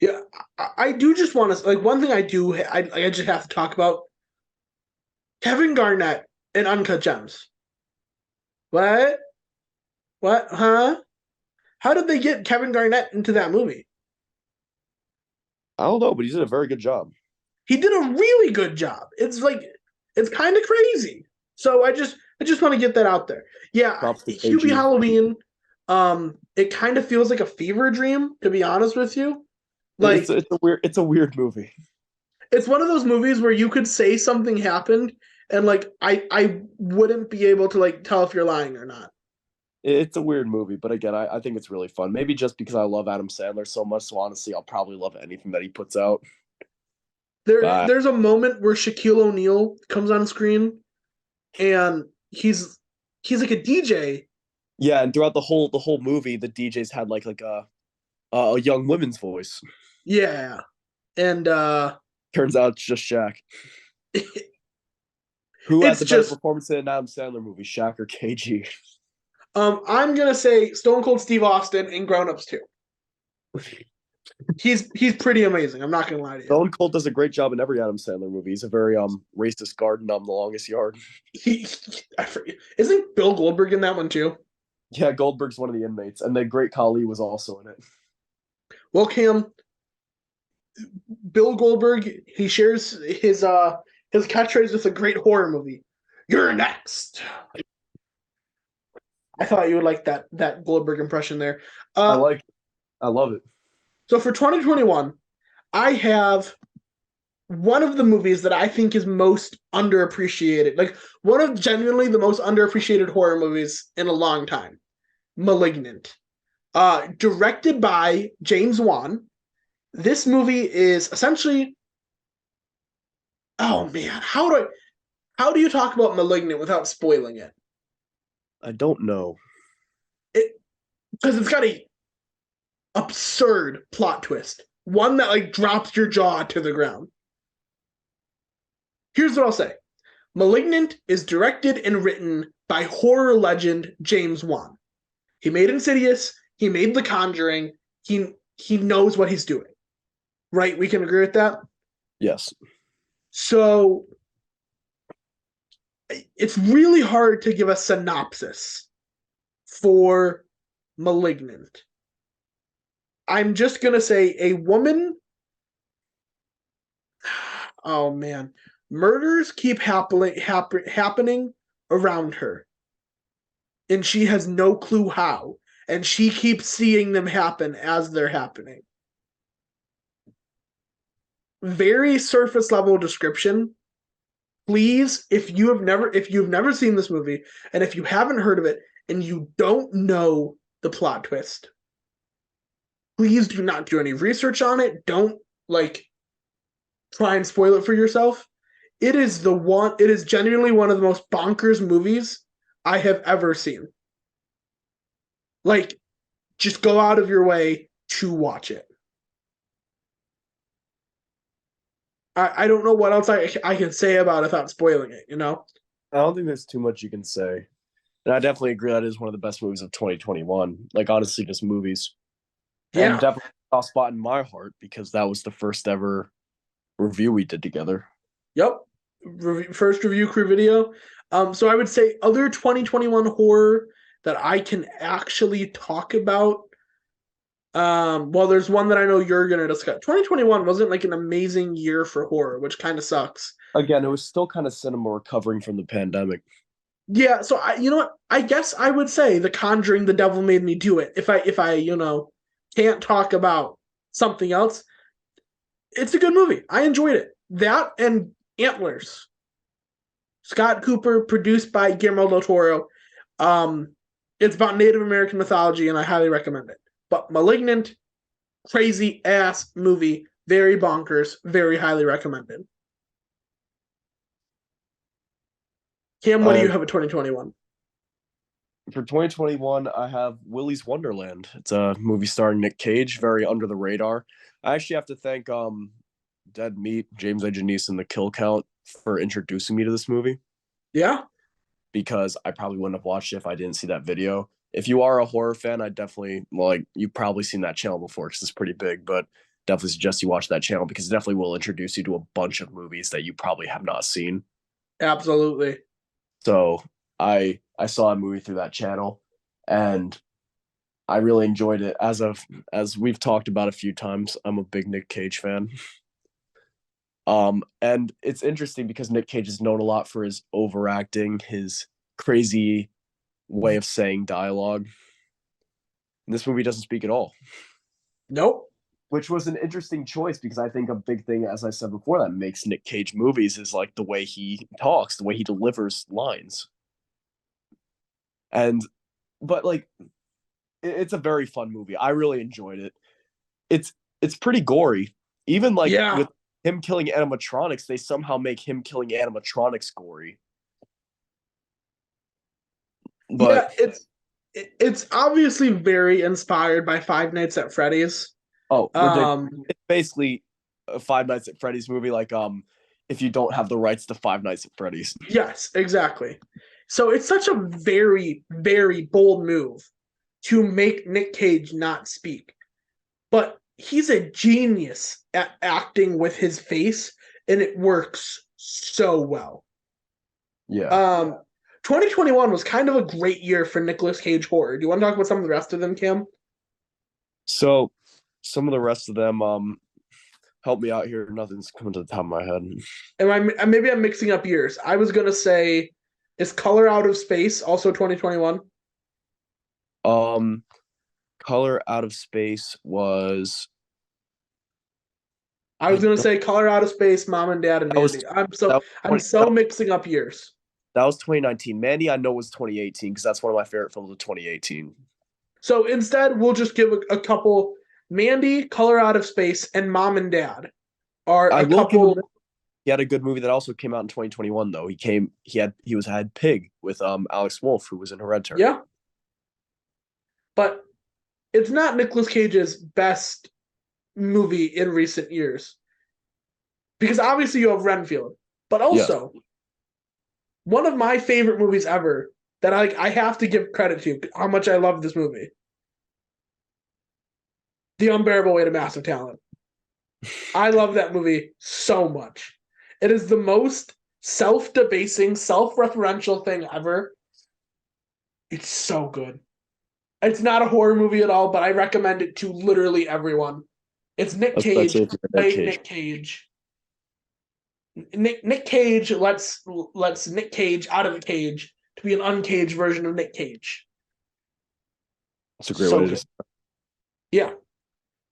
Yeah, I do just want to like one thing I just have to talk about Kevin Garnett and Uncut Gems. What? What? Huh? How did they get Kevin Garnett into that movie? I don't know, but he did a very good job. He did a really good job. It's like it's kind of crazy. So I just want to get that out there. Yeah, Props to Hubie KG. Halloween. It kind of feels like a fever dream, to be honest with you. It's Like it's a weird movie. it's one of those movies where you could say something happened and like I wouldn't be able to like tell if you're lying or not. It's a weird movie, but again, I think it's really fun. Maybe just because I love Adam Sandler so much, so honestly, I'll probably love anything that he puts out. But There's a moment where Shaquille O'Neal comes on screen and he's like a DJ. yeah, and throughout the whole movie, the DJs had like a young woman's voice. Yeah. And Turns out it's just Shaq. Who had it's the better just performance in an Adam Sandler movie, Shaq or KG? I'm gonna say Stone Cold Steve Austin in Grown Ups too. He's pretty amazing. I'm not gonna lie to you. Stone Cold does a great job in every Adam Sandler movie. He's a very racist garden on the longest yard. He I forget. Isn't Bill Goldberg in that one too? Yeah, Goldberg's one of the inmates, and the Great Khali was also in it. Well, Cam, Bill Goldberg, he shares his catchphrase with a great horror movie. You're next. I thought you would like that Goldberg impression there. I Uh, like, I love it. so for 2021, I have one of the movies that I think is most underappreciated, like one of genuinely the most underappreciated horror movies in a long time. Malignant. Directed by James Wan. This movie is essentially, oh man, how do you talk about Malignant without spoiling it? I don't know. It because it's got a absurd plot twist, one that like drops your jaw to the ground. Here's what I'll say: Malignant is directed and written by horror legend James Wan. He made Insidious. He made The Conjuring. He knows what he's doing. Right? We can agree with that. Yes. So it's really hard to give a synopsis for Malignant. I'm just gonna say a woman. Oh man, murders keep happening around her, and she has no clue how, and she keeps seeing them happen as they're happening. Very surface level description. Please, if you've never seen this movie, and if you haven't heard of it, and you don't know the plot twist, please do not do any research on it. Don't like try and spoil it for yourself. It is genuinely one of the most bonkers movies I have ever seen. Like just go out of your way to watch it. I don't know what else I can say about it without spoiling it, you know? I don't think there's too much you can say. And I definitely agree that is one of the best movies of 2021. Like honestly, just movies. And Yeah. definitely a spot in my heart because that was the first ever review we did together. Yep. First review crew video. So I would say other 2021 horror that I can actually talk about. Well, there's one that I know you're gonna discuss. 2021 wasn't like an amazing year for horror, which kind of sucks. Again, it was still kind of cinema recovering from the pandemic. Yeah, so you know what? I guess I would say The Conjuring, The Devil Made Me Do It. If I can't talk about something else, it's a good movie. I enjoyed it. That and Antlers. Scott Cooper, produced by Guillermo del Toro. Um, it's about Native American mythology, and I highly recommend it. But Malignant, crazy ass movie, very bonkers, very highly recommended. Cam, what do you I have at 2021? For 2021, I have Willy's Wonderland. It's a movie starring Nick Cage, very under the radar. I actually have to thank Dead Meat, James A. Janice, and the Kill Count for introducing me to this movie Yeah, because I probably wouldn't have watched it if I didn't see that video. If you are a horror fan, I definitely you've probably seen that channel before because it's pretty big, but definitely suggest you watch that channel because it definitely will introduce you to a bunch of movies that you probably have not seen. absolutely. So I saw a movie through that channel and I really enjoyed it. As we've talked about a few times, I'm a big Nick Cage fan. And it's interesting because Nick Cage is known a lot for his overacting, his crazy way of saying dialogue. And this movie doesn't speak at all, Nope. which was an interesting choice because I think a big thing, as I said before, that makes Nick Cage movies is like the way he talks, the way he delivers lines. And but like it's a very fun movie. I really enjoyed it. It's it's pretty gory. Even like Yeah, with him killing animatronics, they somehow make him killing animatronics gory. yeah. But It's obviously very inspired by Five Nights at Freddy's. oh, ridiculous! Um, It's basically a Five Nights at Freddy's movie. Like if you don't have the rights to Five Nights at Freddy's. yes, exactly. So it's such a very, very bold move to make Nick Cage not speak. But he's a genius at acting with his face, and it works so well. Yeah. Um, 2021 was kind of a great year for Nicolas Cage horror. Do you want to talk about some of the rest of them, Kim? So some of the rest of them help me out here. Nothing's coming to the top of my head. And maybe I'm mixing up years. I was gonna say, is Color Out of Space also 2021? Um, Color Out of Space was I was I gonna don't say Color Out of Space, Mom and Dad and that was Mandy. that was I'm 20, so mixing up years. that was 2019. Mandy, I know was 2018 because that's one of my favorite films of 2018. So instead, we'll just give a couple. Mandy, Color Out of Space, and Mom and Dad are I a will give him. couple. He had a good movie that also came out in 2021 though. He had Pig with Alex Wolff who was in Hereditary. Yeah, but it's not Nicolas Cage's best movie in recent years because obviously you have Renfield, but Yes. also one of my favorite movies ever that I have to give credit to how much I love this movie. The Unbearable Weight of Massive Talent. I love that movie so much. It is the most self-debasing, self-referential thing ever. It's so good. It's not a horror movie at all, but I recommend it to literally everyone. It's Nick Cage Especially if you're Nick playing Cage. Nick Cage. Nick Cage lets Nick Cage out of the cage to be an uncaged version of Nick Cage. It's a great So way to good. just Yeah.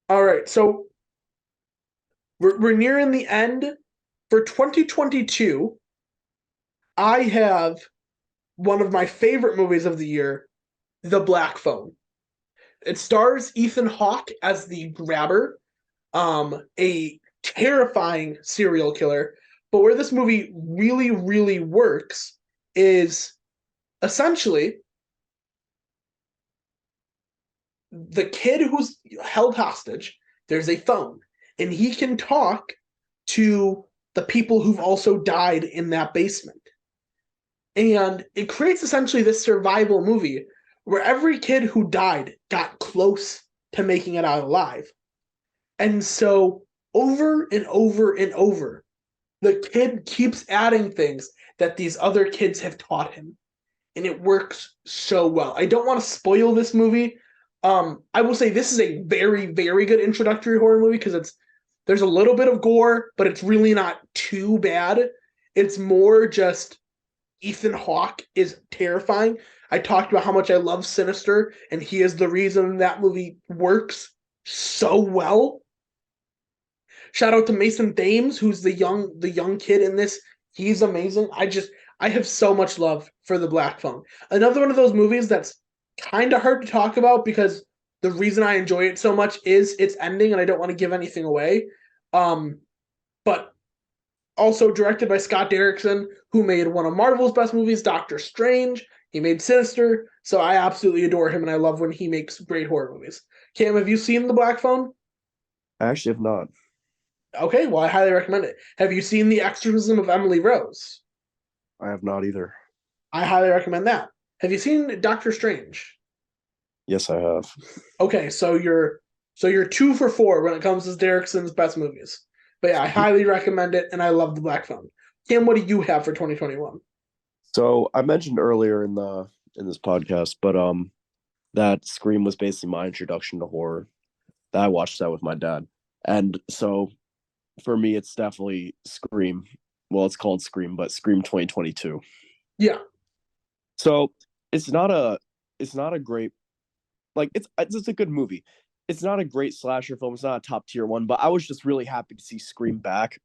All right. So we're nearing the end. For 2022, I have one of my favorite movies of the year, The Black Phone. It stars Ethan Hawke as the grabber, a terrifying serial killer. But where this movie really, really works is essentially the kid who's held hostage, there's a phone, and he can talk to the people who've also died in that basement. And it creates essentially this survival movie where every kid who died got close to making it out alive. And so over and over and over, the kid keeps adding things that these other kids have taught him. And it works so well. I don't want to spoil this movie. I will say this is a very, very good introductory horror movie because there's a little bit of gore, but it's really not too bad. It's more just Ethan Hawke is terrifying. I talked about how much I love Sinister, and he is the reason that movie works so well. Shout out to Mason Thames, who's the young kid in this. He's amazing. I have so much love for The Black Phone. Another one of those movies that's kind of hard to talk about because the reason I enjoy it so much is its ending, and I don't want to give anything away. But also directed by Scott Derrickson, who made one of Marvel's best movies, Doctor Strange. He made Sinister, so I absolutely adore him, and I love when he makes great horror movies. Cam, have you seen The Black Phone? I actually have not. Okay, well, I highly recommend it. Have you seen The Exorcism of Emily Rose? I have not either. I highly recommend that. Have you seen Doctor Strange? Yes, I have. Okay, so you're 2 for 4 when it comes to Derrickson's best movies. But yeah, I highly recommend it, and I love The Black Phone. Cam, what do you have for 2021? So I mentioned earlier in this podcast, but that Scream was basically my introduction to horror. That I watched that with my dad, and so for me, it's definitely Scream. Well, it's called Scream, but Scream 2022. Yeah. So it's not a great, like it's a good movie. It's not a great slasher film. It's not a top tier one, but I was just really happy to see Scream back.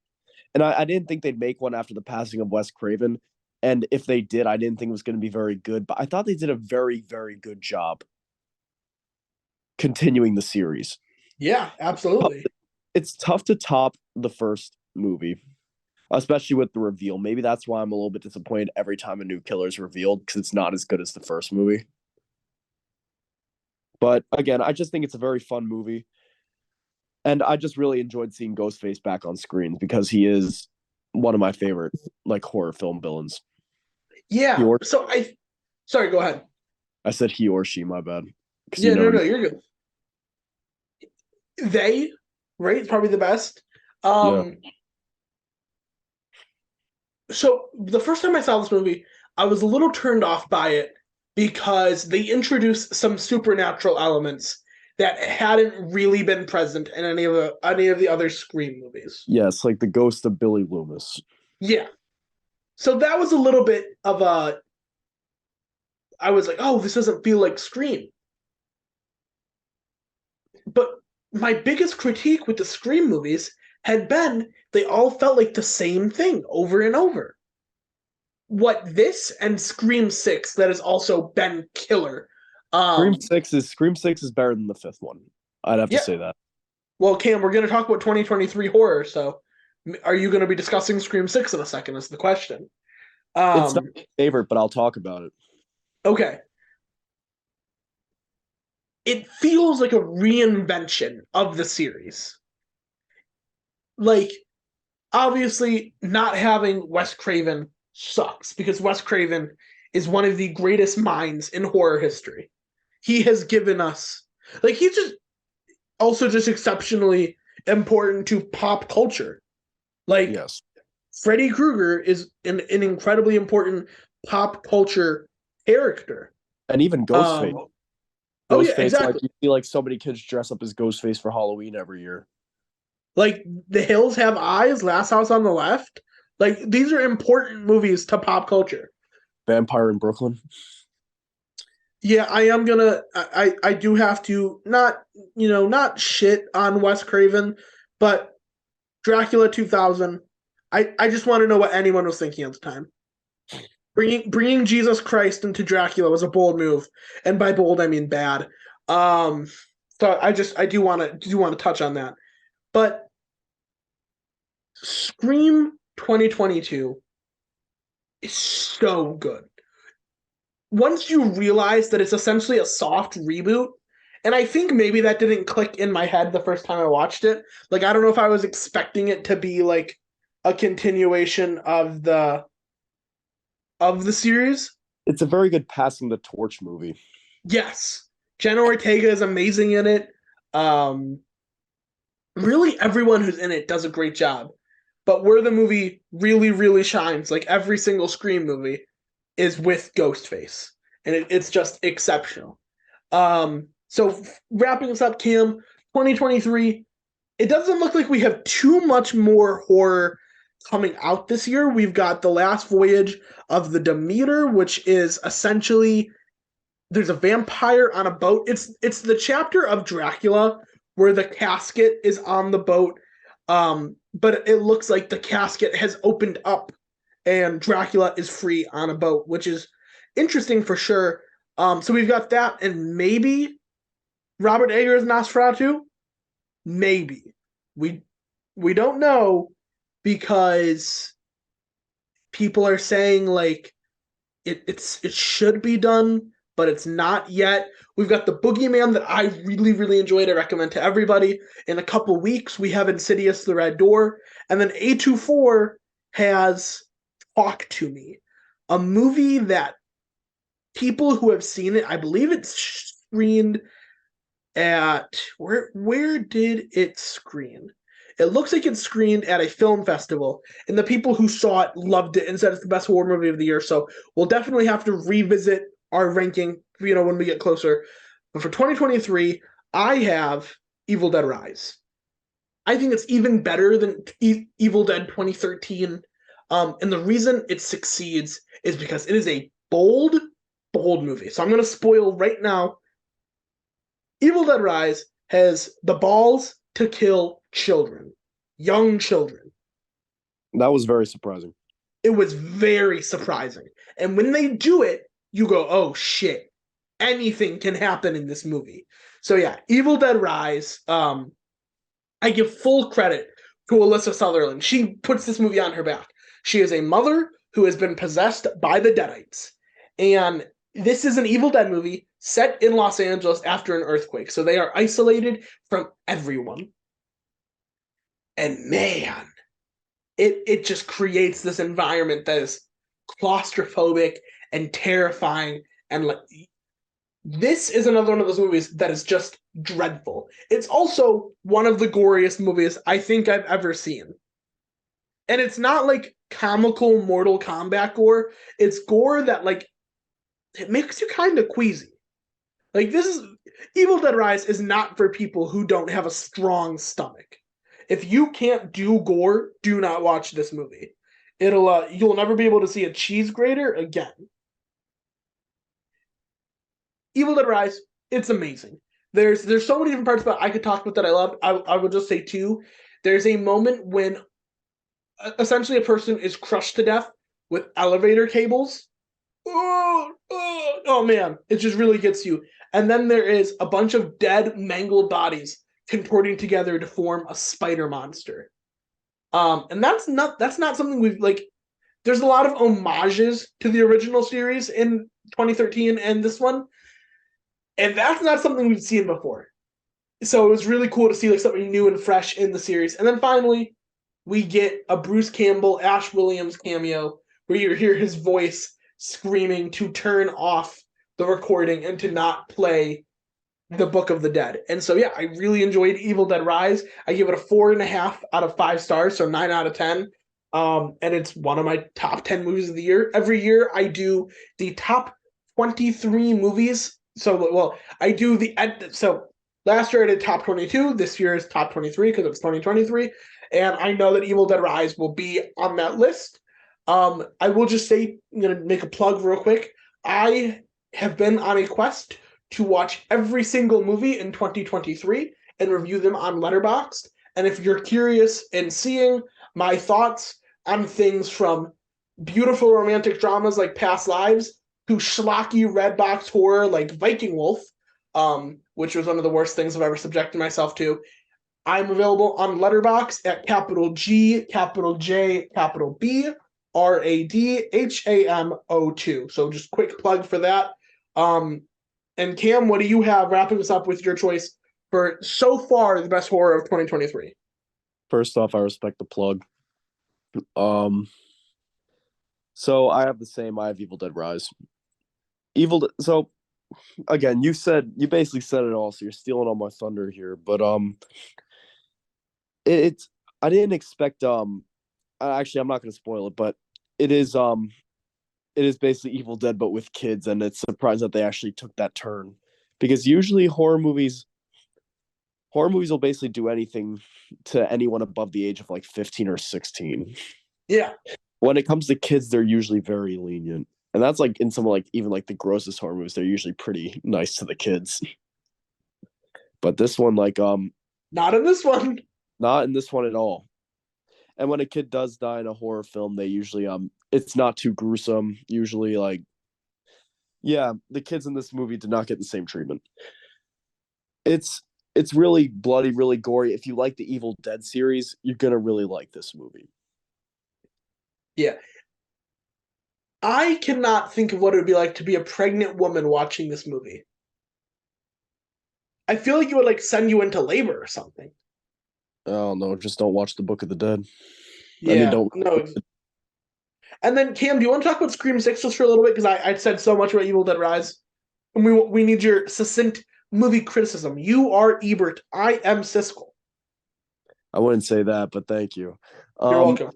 And I didn't think they'd make one after the passing of Wes Craven. And if they did, I didn't think it was going to be very good, but I thought they did a very, very good job continuing the series. Yeah, absolutely. It's tough to top the first movie, especially with the reveal. Maybe that's why I'm a little bit disappointed every time a new killer is revealed, because it's not as good as the first movie. But again, I just think it's a very fun movie. And I just really enjoyed seeing Ghostface back on screen because he is one of my favorite like horror film villains. Yeah. Sorry, go ahead. I said he or she, my bad. Yeah, no, you're good. They, right? It's probably the best. Yeah. So the first time I saw this movie, I was a little turned off by it because they introduced some supernatural elements that hadn't really been present in any of the other Scream movies. Yes, like the ghost of Billy Loomis. Yeah. So that was a little bit of a I was like, oh, this doesn't feel like Scream. But my biggest critique with the Scream movies had been they all felt like the same thing over and over. What this and Scream 6 that has also been killer. Scream 6 is better than the fifth one. I'd have to say that. Well, Cam, we're going to talk about 2023 horror, so are you going to be discussing Scream 6 in a second is the question. It's not my favorite, but I'll talk about it. Okay. It feels like a reinvention of the series. Like, obviously, not having Wes Craven sucks because Wes Craven is one of the greatest minds in horror history. He has given us, like, he's just also just exceptionally important to pop culture. Like, yes. Freddy Krueger is an incredibly important pop culture character. And even Ghostface. Oh yeah, exactly. Like, you see like so many kids dress up as Ghostface for Halloween every year. Like The Hills Have Eyes, Last House on the Left. Like these are important movies to pop culture. Vampire in Brooklyn. Yeah, I am gonna. I do have to not shit on Wes Craven, but Dracula 2000. I just want to know what anyone was thinking at the time. Bringing Jesus Christ into Dracula was a bold move, and by bold I mean bad. So I do want to touch on that, but Scream 2022 is so good. Once you realize that it's essentially a soft reboot And I think maybe that didn't click in my head the first time I watched it. Like I don't know if I was expecting it to be like a continuation of the series. It's a very good passing the torch movie. Yes. Jenna Ortega is amazing in it. Um really everyone who's in it does a great job. But where the movie really, really shines, like every single Scream movie, is with Ghostface. And it's just exceptional. So wrapping this up, Cam, 2023, it doesn't look like we have too much more horror coming out this year. We've got The Last Voyage of the Demeter, which is essentially there's a vampire on a boat. It's the chapter of Dracula where the casket is on the boat. But it looks like the casket has opened up and Dracula is free on a boat, which is interesting for sure. So we've got that, and maybe Robert Eggers Nosferatu. Maybe we we don't know because people are saying like it should be done, but it's not yet. We've got the Boogeyman that I really, really enjoyed. I recommend to everybody. In a couple weeks, we have Insidious: The Red Door, and then A24 has Talk to Me, a movie that people who have seen it, I believe it's screened at where did it screen? It looks like it's screened at a film festival, and the people who saw it loved it and said it's the best horror movie of the year. So we'll definitely have to revisit our ranking, when we get closer. But for 2023, I have Evil Dead Rise. I think it's even better than Evil Dead 2013. And the reason it succeeds is because it is a bold, bold movie. So I'm going to spoil right now. Evil Dead Rise has the balls to kill children, young children. That was very surprising. It was very surprising. And when they do it, you go, oh shit, anything can happen in this movie. So yeah, Evil Dead Rise, I give full credit to Alyssa Sutherland. She puts this movie on her back. She is a mother who has been possessed by the Deadites. And this is an Evil Dead movie set in Los Angeles after an earthquake. So they are isolated from everyone. And man, it just creates this environment that is claustrophobic and terrifying. And like, this is another one of those movies that is just dreadful. It's also one of the goriest movies I think I've ever seen. And it's not like comical Mortal Kombat gore. It's gore that like it makes you kind of queasy. Like this is Evil Dead Rise is not for people who don't have a strong stomach. If you can't do gore, do not watch this movie. You'll never be able to see a cheese grater again. Evil Dead Rise, it's amazing. There's so many different parts about I could talk about that I love. I would just say two. There's a moment when essentially a person is crushed to death with elevator cables. Oh man, it just really gets you. And then there is a bunch of dead, mangled bodies contorting together to form a spider monster. And that's not something we've like. There's a lot of homages to the original series in 2013 and this one, and that's not something we've seen before. So it was really cool to see like something new and fresh in the series. And then finally, we get a Bruce Campbell, Ash Williams cameo where you hear his voice screaming to turn off the recording and to not play the Book of the Dead. And so yeah, I really enjoyed Evil Dead Rise. I give it a 4.5 out of 5 stars, so 9 out of 10. And it's one of my top 10 movies of the year. Every year I do the top 23 movies. So well, I do so last year I did top 22. This year is top 23 because it's 2023. And I know that Evil Dead Rise will be on that list. I will just say, I'm going to make a plug real quick. I have been on a quest to watch every single movie in 2023 and review them on Letterboxd. And if you're curious in seeing my thoughts on things from beautiful romantic dramas like Past Lives to schlocky red box horror like Viking Wolf, which was one of the worst things I've ever subjected myself to, I'm available on Letterboxd at capital G, capital J, capital B, RADHAMO2. So just quick plug for that. And Cam, what do you have wrapping us up with your choice for so far the best horror of 2023? First off, I respect the plug. Um, so I have the same. I have Evil Dead Rise. So again, you basically said it all. So you're stealing all my thunder here. But it's I didn't expect. Actually, I'm not going to spoil it, but it is it is basically Evil Dead but with kids, and it's surprising that they actually took that turn because usually horror movies will basically do anything to anyone above the age of like 15 or 16. Yeah. When it comes to kids, they're usually very lenient. And that's like in some like even like the grossest horror movies, they're usually pretty nice to the kids. But this one, Not in this one. not in this one at all. And when a kid does die in a horror film, they usually it's not too gruesome. Usually yeah, the kids in this movie did not get the same treatment. It's it's really bloody, really gory. If you like the Evil Dead series, you're gonna really like this movie. Yeah. I cannot think of what it would be like to be a pregnant woman watching this movie. I feel like it would like send you into labor or something. Oh no, just don't watch the Book of the Dead. I mean, Yeah. don't. No. And then Cam, do you want to talk about Scream 6 just for a little bit? Because I said so much about Evil Dead Rise. And we need your succinct movie criticism. You are Ebert. I am Siskel. I wouldn't say that, but thank you. You're Um, welcome.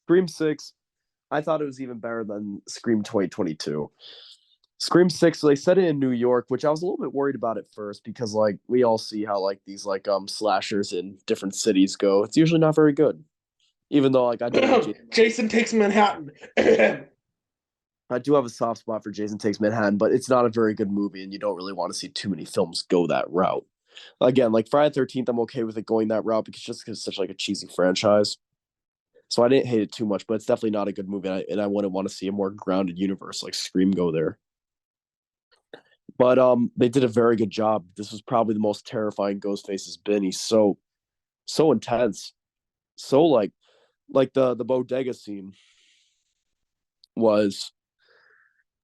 Scream 6, I thought it was even better than Scream 2022. Scream 6, so they set it in New York, which I was a little bit worried about at first because like we all see how like these slashers in different cities go. It's usually not very good. Even though like Jason Takes Manhattan. I do have a soft spot for Jason Takes Manhattan, but it's not a very good movie and you don't really want to see too many films go that route. Again, like Friday the 13th, I'm okay with it going that route because it's such like a cheesy franchise. So I didn't hate it too much, but it's definitely not a good movie, and I wouldn't want to see a more grounded universe like Scream go there. But they did a very good job. This was probably the most terrifying Ghostface has been. He's so intense, so like the bodega scene was.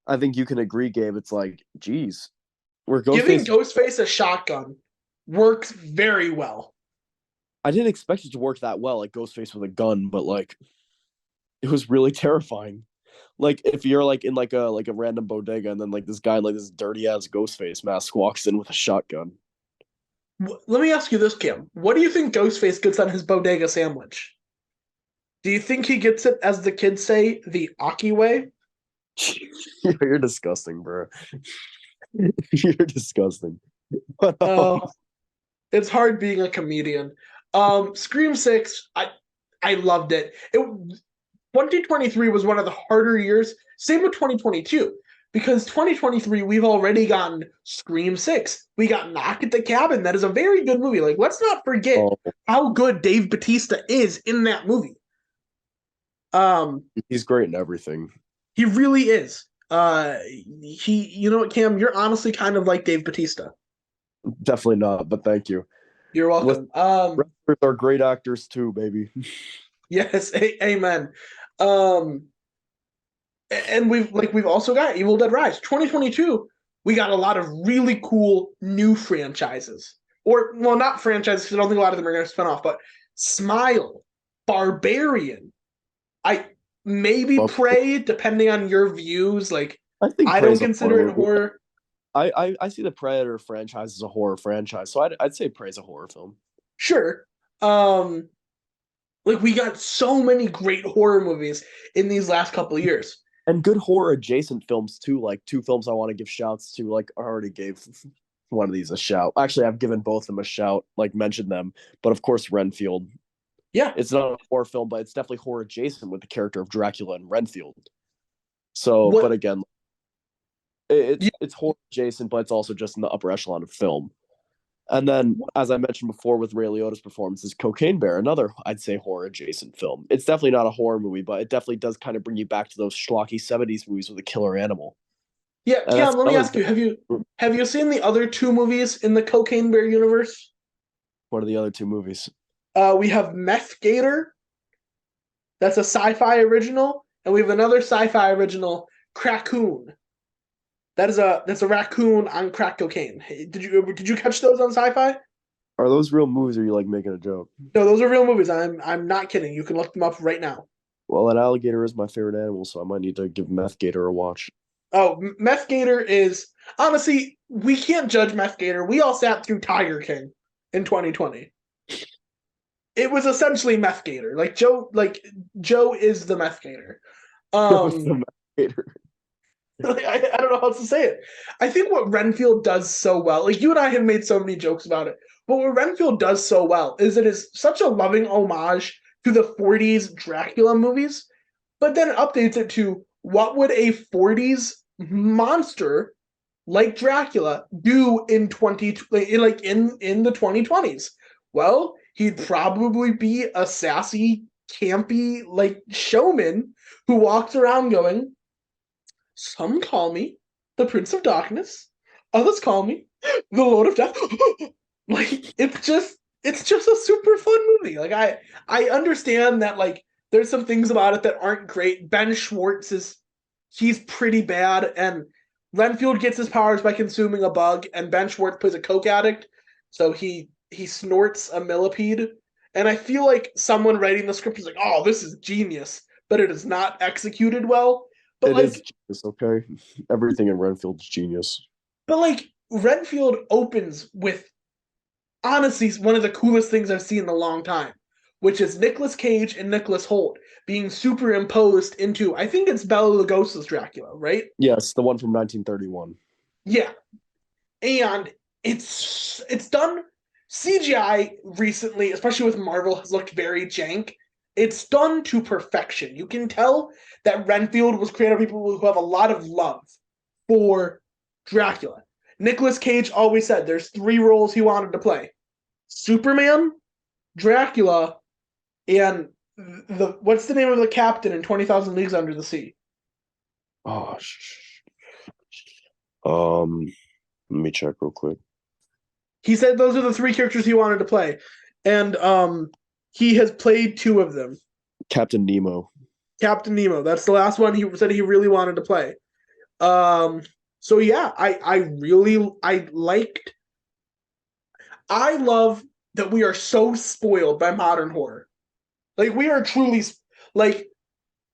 I think you can agree, Gabe. It's like, geez, where Giving Ghostface. Ghostface a shotgun works very well. I didn't expect it to work that well, like Ghostface with a gun, but like it was really terrifying. Like if you're like in like a random bodega and then like this guy in like this dirty ass ghost face mask walks in with a shotgun. Let me ask you this, Kim. What do you think Ghostface gets on his bodega sandwich? Do you think he gets it, as the kids say, the Aki way? You're disgusting, bro. You're disgusting. But, It's hard being a comedian. Scream 6, I loved it. 2023 was one of the harder years. Same with 2022. Because 2023, we've already gotten Scream 6. We got Knock at the Cabin. That is a very good movie. Like, let's not forget how good Dave Bautista is in that movie. He's great in everything. He really is. You know what, Cam? You're honestly kind of like Dave Bautista. Definitely not, but thank you. You're welcome. Wrestlers are great actors too, baby. Yes, amen. Um, and we've also got Evil Dead Rise 2022. We got a lot of really cool new franchises, or well, not franchises because I don't think a lot of them are going to spin off. But Smile, Barbarian, I maybe Prey, depending on your views. Like I don't consider it horror. I see the Predator franchise as a horror franchise, so I'd say Prey's a horror film. Sure. Like we got so many great horror movies in these last couple of years. And good horror adjacent films too, like two films I want to give shouts to. Like I already gave one of these a shout. Actually, I've given both of them a shout, like mentioned them. But of course, Renfield. Yeah, it's not a horror film, but it's definitely horror adjacent with the character of Dracula and Renfield. So, but again, it's horror adjacent, but it's also just in the upper echelon of film. And then, as I mentioned before, with Ray Liotta's performance, is Cocaine Bear, another, I'd say, horror-adjacent film. It's definitely not a horror movie, but it definitely does kind of bring you back to those schlocky 70s movies with a killer animal. Yeah, Cam, let me ask you, have you seen the other two movies in the Cocaine Bear universe? What are the other two movies? We have Meth Gator. That's a sci-fi original. And we have another sci-fi original, Crackoon. That's a raccoon on crack cocaine. Hey, did you catch those on Sci-Fi? Are those real movies or are you like making a joke? No, those are real movies. I'm not kidding. You can look them up right now. Well, an alligator is my favorite animal, so I might need to give Meth Gator a watch. Oh, Meth Gator is honestly, we can't judge Meth Gator. We all sat through Tiger King in 2020. It was essentially Meth Gator. Joe is the Meth Gator. What's Um, the Meth Gator? I don't know how else to say it. I think what Renfield does so well, like you and I have made so many jokes about it, but what Renfield does so well is it is such a loving homage to the 40s Dracula movies, but then it updates it to what would a 40s monster like Dracula do in 20 like in the 2020s? Well, he'd probably be a sassy, campy like showman who walks around going, some call me the Prince of Darkness. Others call me the Lord of Death. Like it's just a super fun movie. Like I understand that like there's some things about it that aren't great. Ben Schwartz is he's pretty bad, and Renfield gets his powers by consuming a bug, and Ben Schwartz plays a coke addict, so he snorts a millipede. And I feel like someone writing the script is like, "Oh, this is genius," but it is not executed well. But It is like genius, okay? Everything in Renfield's genius. But like Renfield opens with honestly one of the coolest things I've seen in a long time, which is Nicolas Cage and Nicholas Hoult being superimposed into I think it's Bela Lugosi's Dracula, right? Yes, the one from 1931. Yeah, and it's done CGI recently, especially with Marvel, has looked very jank. It's done to perfection. You can tell that Renfield was created by people who have a lot of love for Dracula. Nicolas Cage always said there's three roles he wanted to play: Superman, Dracula, and the what's the name of the captain in 20,000 Leagues Under the Sea? Oh, um, let me check real quick. He said those are the three characters he wanted to play, and he has played two of them. Captain Nemo. Captain Nemo. That's the last one he said he really wanted to play. So yeah, I liked. I love that we are so spoiled by modern horror. Like we are truly like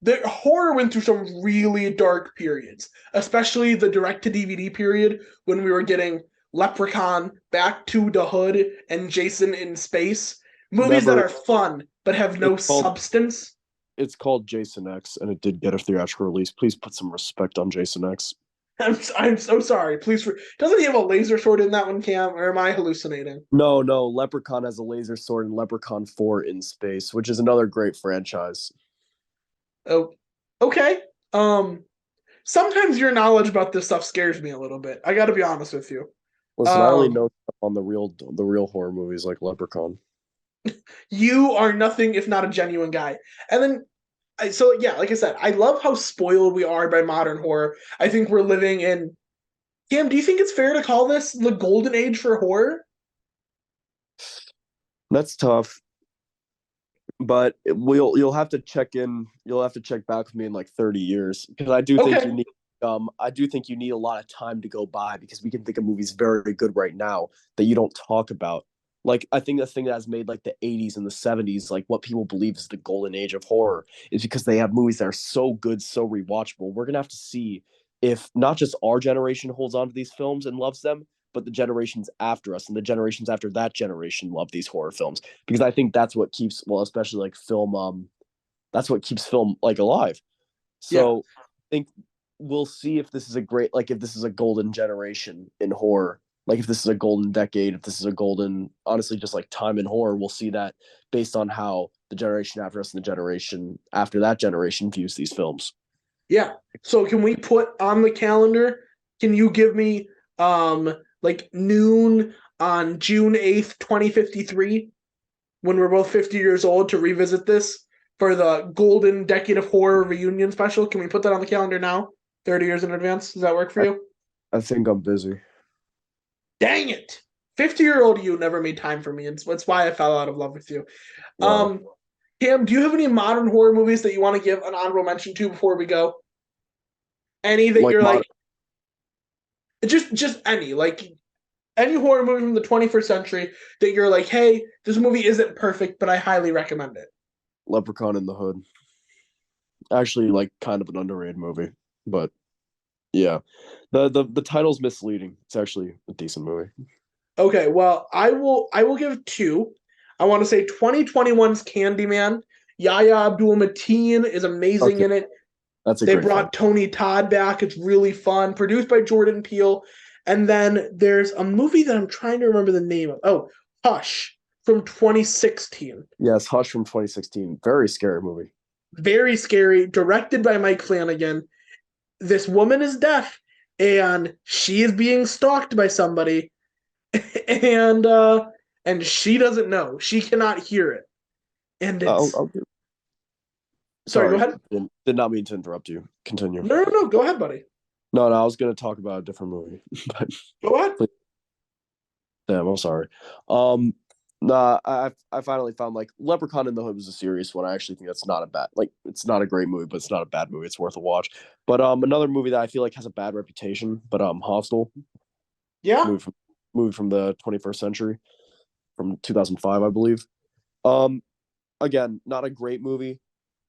the horror went through some really dark periods, especially the direct to DVD period when we were getting Leprechaun, Back to the Hood, and Jason in Space. Movies that Never. are fun but have no It's called. substance. It's called Jason X, and it did get a theatrical release. Please put some respect on Jason X. I'm so sorry. Please, doesn't he have a laser sword in that one, Cam? Or am I hallucinating? No, no, Leprechaun has a laser sword in Leprechaun 4 in Space, which is another great franchise. Oh, okay. Um, Sometimes your knowledge about this stuff scares me a little bit. I got to be honest with you. Listen, I only Um, know stuff on the real horror movies like Leprechaun. you are nothing if not a genuine guy. And then, so yeah, like I said, I love how spoiled we are by modern horror. I think we're living in. Cam, do you think it's fair to call this the golden age for horror? That's tough, but you'll have to check in. You'll have to check back with me in like 30 years because Okay. I do think you need a lot of time to go by because we can think of movies very good right now that you don't talk about. Like I think the thing that has made like the 80s and the 70s like what people believe is the golden age of horror is because they have movies that are so good, so rewatchable. We're gonna have to see if not just our generation holds on to these films and loves them, but the generations after us and the generations after that generation love these horror films because I think that's what keeps well, especially like film. That's what keeps film like alive. Yeah. So I think we'll see if this is a great like if this is a golden generation in horror. Like if this is a golden decade, if this is a golden, honestly, just like time in horror, we'll see that based on how the generation after us and the generation after that generation views these films. Yeah. So can we put on the calendar? Can you give me like noon on June 8th, 2053, when we're both 50 years old to revisit this for the Golden Decade of Horror reunion special? Can we put that on the calendar now? 30 years in advance? Does that work for I, you? I think I'm busy. Dang it. 50-year-old you never made time for me. And that's why I fell out of love with you. Wow. Um, Cam, do you have any modern horror movies that you want to give an honorable mention to before we go? Any that Like you're like, modern Just any horror movie from the 21st century that you're like, hey, this movie isn't perfect, but I highly recommend it. Leprechaun in the Hood. Actually, like kind of an underrated movie, but yeah, the title's misleading. It's actually a decent movie. Okay, well, I will give two. I want to say 2021's Candyman. Yahya Abdul-Mateen is amazing Okay, in it. that's a They great film. brought Tony Todd back. It's really fun. Produced by Jordan Peele. And then there's a movie that I'm trying to remember the name of. Oh, Hush from 2016. Yes, Hush from 2016. Very scary movie. Very scary. Directed by Mike Flanagan. This woman is deaf and she is being stalked by somebody and she doesn't know. She cannot hear it. And it's I'll sorry, go sorry, ahead. did not mean to interrupt you. Continue. No, no, no, go ahead, buddy. No, no, I was gonna talk about a different movie, but Go ahead. please, damn, I'm sorry. Um, nah, I finally found like Leprechaun in the Hood was a serious one. I actually think that's not a bad like it's not a great movie, but it's not a bad movie. It's worth a watch. But another movie that I feel like has a bad reputation, but Hostel Yeah. movie from movie from the 21st century from 2005, I believe. Um, again, not a great movie,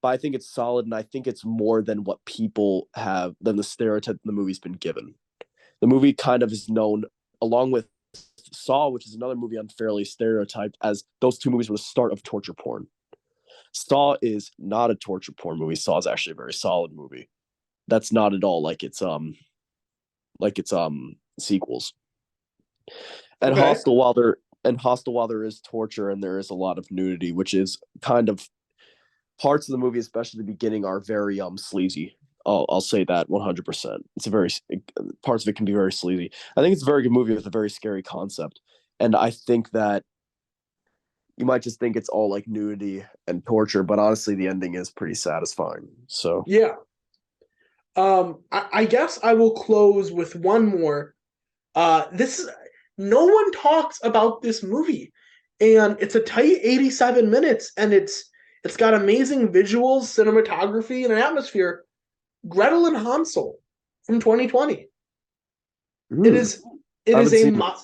but I think it's solid, and I think it's more than what people have than the stereotype the movie's been given. The movie kind of is known, along with Saw, which is another movie unfairly stereotyped, as those two movies were the start of torture porn. Saw is not a torture porn movie. Saw is actually a very solid movie. That's not at all like its sequels. And Okay. Hostel while there is torture and there is a lot of nudity, which is kind of parts of the movie, especially the beginning, are very sleazy. I'll say that 100%. It's a very parts of it can be very sleazy. I think it's a very good movie with a very scary concept, and I think that you might just think it's all like nudity and torture, but honestly, the ending is pretty satisfying. So Yeah. I guess I will close with one more. This is no one talks about this movie, and it's a tight 87 minutes, and it's got amazing visuals, cinematography, and an atmosphere. Gretel and Hansel from 2020. It mm, is it I is haven't a seen it. mo-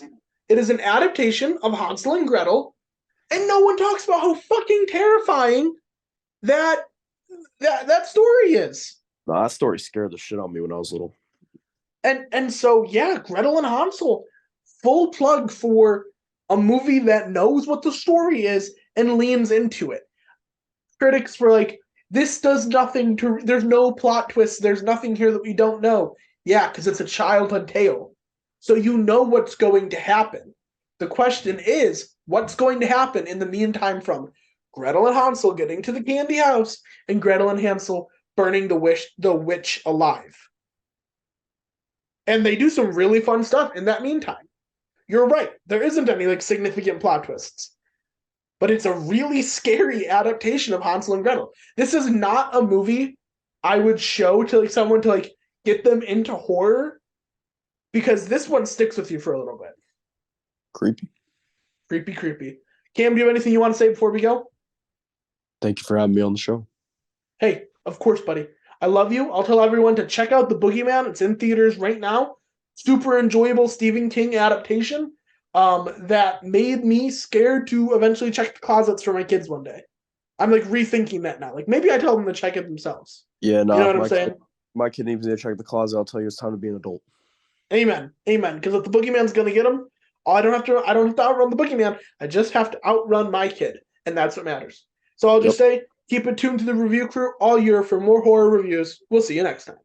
it is an adaptation of Hansel and Gretel, and no one talks about how fucking terrifying that that story is. Nah, that story scared the shit out of me when I was little. And so yeah, Gretel and Hansel, full plug for a movie that knows what the story is and leans into it. Critics were like, this does nothing to, there's no plot twists, there's nothing here that we don't know. Yeah, because it's a childhood tale. So you know what's going to happen. The question is, what's going to happen in the meantime from Gretel and Hansel getting to the candy house and Gretel and Hansel burning the witch alive? And they do some really fun stuff in that meantime. You're right. There isn't any like significant plot twists. But it's a really scary adaptation of Hansel and Gretel. This is not a movie I would show to like someone to like get them into horror because this one sticks with you for a little bit. Creepy. Creepy, creepy. Cam, do you have anything you want to say before we go? Thank you for having me on the show. Hey, of course, buddy. I love you. I'll tell everyone to check out The Boogeyman. It's in theaters right now. Super enjoyable Stephen King adaptation that made me scared to eventually check the closets for my kids one day. I'm like rethinking that now. Like maybe I tell them to check it themselves. Yeah, You know nah, what I'm saying? my kid needs to check the closet. I'll tell you it's time to be an adult. Amen. Amen. Because if the boogeyman's gonna get him, I don't have to outrun the boogeyman. I just have to outrun my kid. And that's what matters. So I'll Yep. just say keep it tuned to the review crew all year for more horror reviews. We'll see you next time.